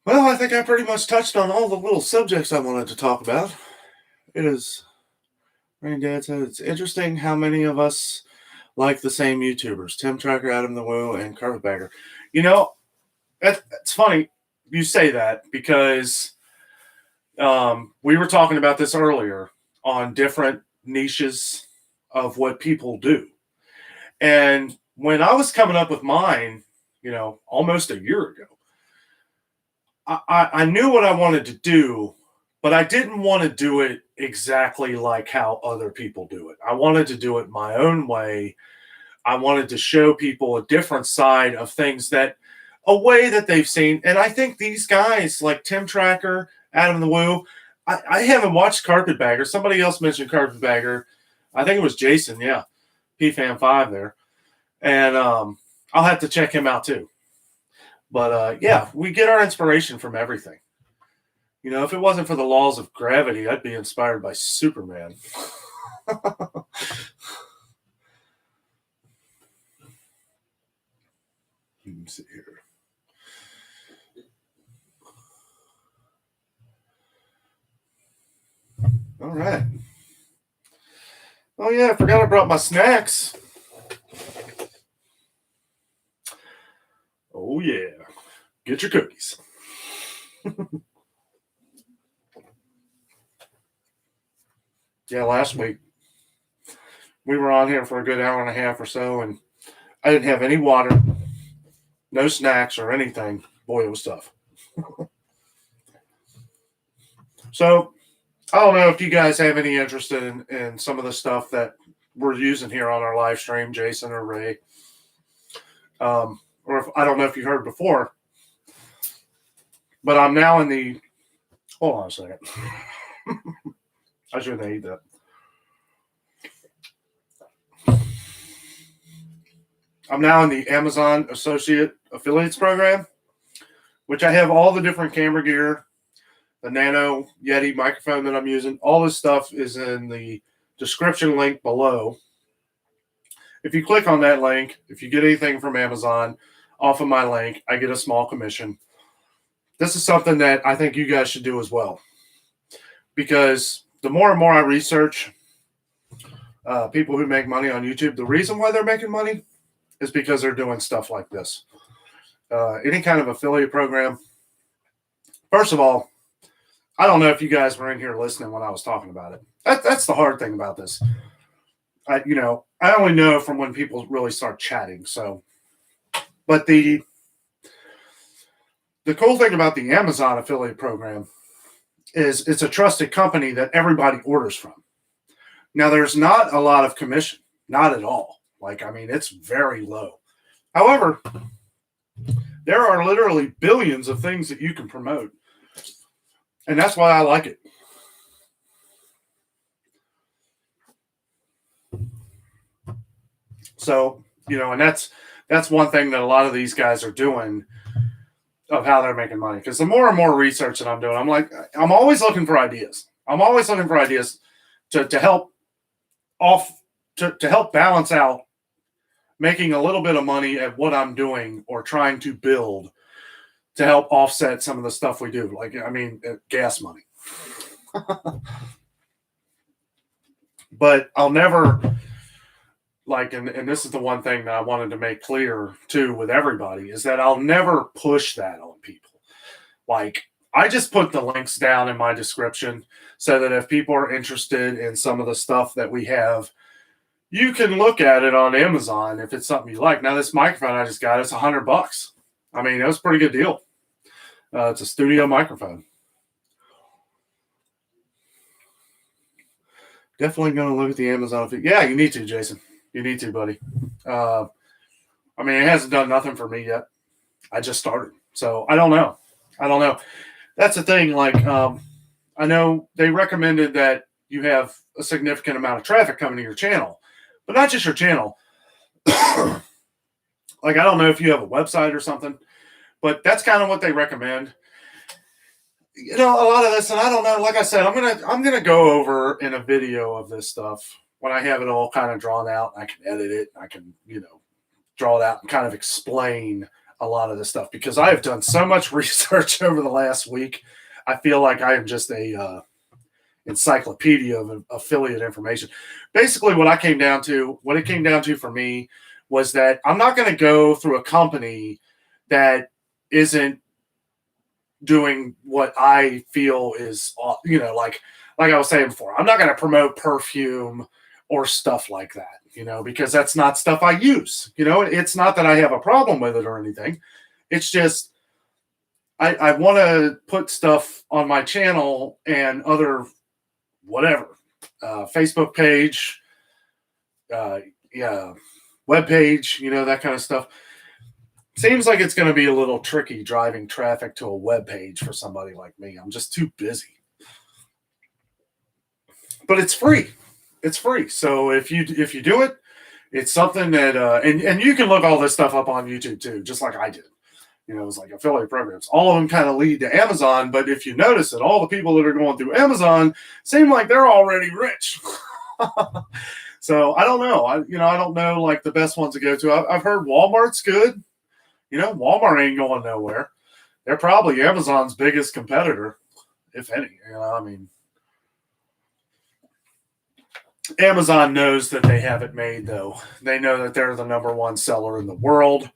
Speaker 1: Well, I think I pretty much touched on all the little subjects I wanted to talk about. It is, Rain Dad said, it's interesting how many of us like the same YouTubers, Tim Tracker, Adam the Woo, and Carpetbagger. You know, it's funny you say that because we were talking about this earlier on different niches of what people do. And when I was coming up with mine, almost a year ago, I knew what I wanted to do, but I didn't want to do it exactly like how other people do it. I wanted to do it my own way. I wanted to show people a different side of things, a way that they've seen. And I think these guys like Tim Tracker, Adam the Woo, I haven't watched Carpetbagger. Somebody else mentioned Carpetbagger. I think it was Jason. Yeah. PFAN5 there. And I'll have to check him out too. But yeah, we get our inspiration from everything. If it wasn't for the laws of gravity, I'd be inspired by Superman. Let me see here. All right. Oh, yeah, I forgot I brought my snacks. Oh, yeah. Get your cookies. Yeah, last week we were on here for a good hour and a half or so, and I didn't have any water, no snacks or anything. Boy, it was tough. So I don't know if you guys have any interest in some of the stuff that we're using here on our live stream, Jason or Ray. Or if I don't know if you heard before, but I'm now in the. Hold on a second. I shouldn't have eaten that. I'm now in the Amazon Associate Affiliates Program, which I have all the different camera gear, the Nano Yeti microphone that I'm using. All this stuff is in the description link below. If you click on that link, if you get anything from Amazon off of my link, I get a small commission. This is something that I think you guys should do as well. Because the more and more I research people who make money on YouTube, the reason why they're making money is because they're doing stuff like this. Any kind of affiliate program. First of all, I don't know if you guys were in here listening when I was talking about it. That's the hard thing about this. I only know from when people really start chatting. So, but the cool thing about the Amazon affiliate program is it's a trusted company that everybody orders from. Now, there's not a lot of commission, not at all. It's very low. However, there are literally billions of things that you can promote. And that's why I like it. So, and that's one thing that a lot of these guys are doing of how they're making money. Because the more and more research that I'm doing, I'm always looking for ideas. I'm always looking for ideas to help off to help balance out making a little bit of money at what I'm doing or trying to build to help offset some of the stuff we do. Like, I mean, gas money. But I'll never, like, and this is the one thing that I wanted to make clear too with everybody, is that I'll never push that on people. Like, I just put the links down in my description so that if people are interested in some of the stuff that we have, you can look at it on Amazon if it's something you like. Now, this microphone I just got, it's $100. I mean, it was a pretty good deal. It's a studio microphone. Definitely going to look at the Amazon. Yeah, you need to, Jason. You need to, buddy. I mean, it hasn't done nothing for me yet. I just started. So I don't know. That's the thing. Like, I know they recommended that you have a significant amount of traffic coming to your channel, but not just your channel. Like, I don't know if you have a website or something, but that's kind of what they recommend. You know, a lot of this, and I don't know, like I said, I'm gonna go over in a video of this stuff when I have it all kind of drawn out. I can edit it, I can, draw it out and kind of explain a lot of this stuff, because I have done so much research over the last week. I feel like I am just a encyclopedia of affiliate information. Basically, what it came down to for me was that I'm not going to go through a company that isn't doing what I feel is, like I was saying before, I'm not going to promote perfume or stuff like that, because that's not stuff I use. It's not that I have a problem with it or anything. It's just I want to put stuff on my channel and other whatever, Facebook page, web page, that kind of stuff. Seems like it's going to be a little tricky driving traffic to a web page for somebody like me. I'm just too busy. But it's free. It's free. So if you do it, it's something that and you can look all this stuff up on YouTube too, just like I did. It's like affiliate programs. All of them kind of lead to Amazon, but if you notice that all the people that are going through Amazon seem like they're already rich. So I don't know. I don't know like the best ones to go to. I've heard Walmart's good. Walmart ain't going nowhere. They're probably Amazon's biggest competitor, if any. I mean, Amazon knows that they have it made, though. They know that they're the number one seller in the world.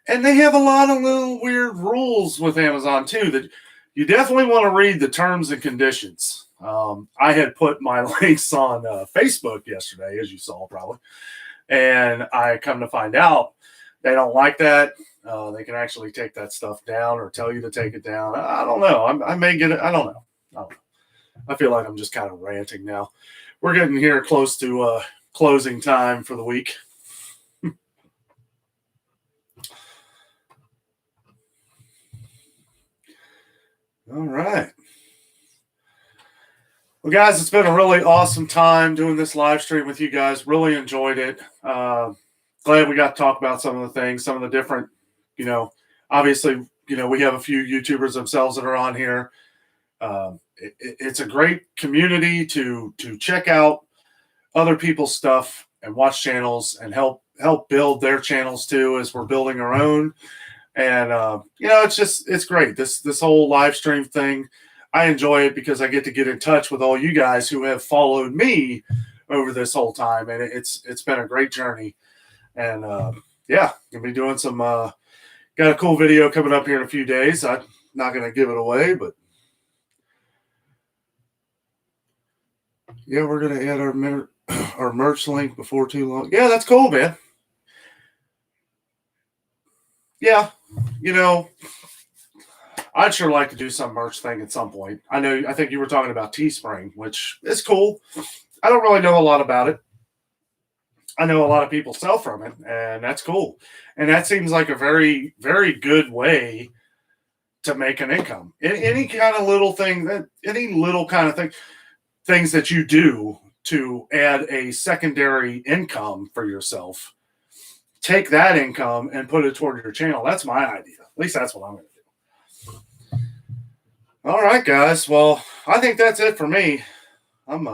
Speaker 1: And they have a lot of little weird rules with Amazon, too, that you definitely want to read the terms and conditions. I had put my links on Facebook yesterday, as you saw probably. And I come to find out they don't like that. They can actually take that stuff down or tell you to take it down. I don't know. I may get it. I don't know. I feel like I'm just kind of ranting now. We're getting here close to closing time for the week. All right. Well, guys, it's been a really awesome time doing this live stream with you guys. Really enjoyed it. Glad we got to talk about some of the things, some of the different, obviously, we have a few YouTubers themselves that are on here. It's a great community to check out other people's stuff and watch channels and help build their channels too, as we're building our own. And it's great. This whole live stream thing, I enjoy it because I get to get in touch with all you guys who have followed me over this whole time, and it's been a great journey. And gonna be doing some. Got a cool video coming up here in a few days. I'm not gonna give it away, but yeah, we're gonna add our merch link before too long. Yeah, that's cool, man. Yeah, I'd sure like to do some merch thing at some point. I think you were talking about Teespring, which is cool. I don't really know a lot about it. I know a lot of people sell from it, and that's cool. And that seems like a very, very good way to make an income. Any kind of little thing, things that you do to add a secondary income for yourself, take that income and put it toward your channel. That's my idea. At least that's what I'm going to do. All right, guys. Well, I think that's it for me. I'm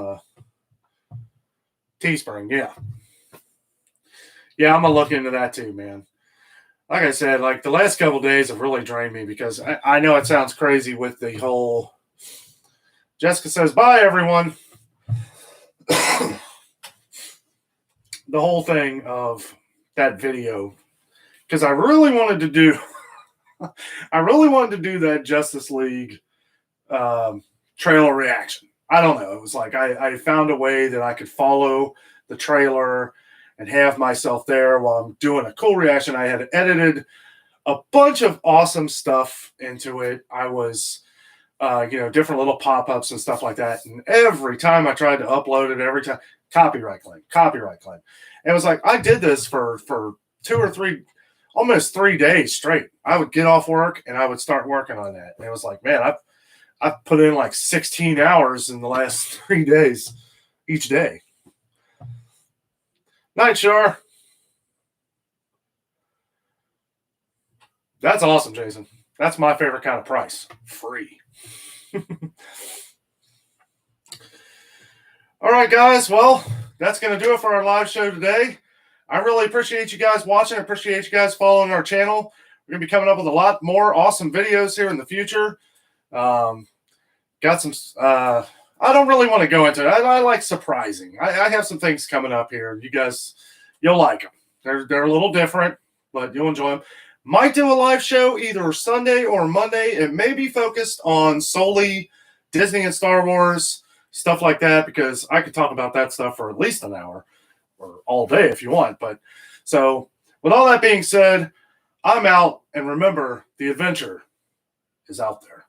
Speaker 1: Teespring, yeah. Yeah, I'm going to look into that too, man. Like I said, like the last couple of days have really drained me because I know it sounds crazy with the whole Jessica says, bye, everyone. The whole thing of that video. Because I really wanted to do that Justice League trailer reaction. I don't know. It was like I found a way that I could follow the trailer and have myself there while I'm doing a cool reaction. I had edited a bunch of awesome stuff into it. I was, different little pop-ups and stuff like that. And every time I tried to upload it, every time, copyright claim. And it was like, I did this for 2 or 3, almost 3 days straight. I would get off work and I would start working on that. And it was like, man, I've put in like 16 hours in the last 3 days each day. Night, Shar. That's awesome, Jason. That's my favorite kind of price. Free. All right, guys. Well, that's going to do it for our live show today. I really appreciate you guys watching. I appreciate you guys following our channel. We're going to be coming up with a lot more awesome videos here in the future. Got some... I don't really want to go into it. I like surprising. I have some things coming up here. You guys, you'll like them. They're a little different, but you'll enjoy them. Might do a live show either Sunday or Monday. It may be focused on solely Disney and Star Wars, stuff like that, because I could talk about that stuff for at least an hour or all day if you want. But so with all that being said, I'm out. And remember, the adventure is out there.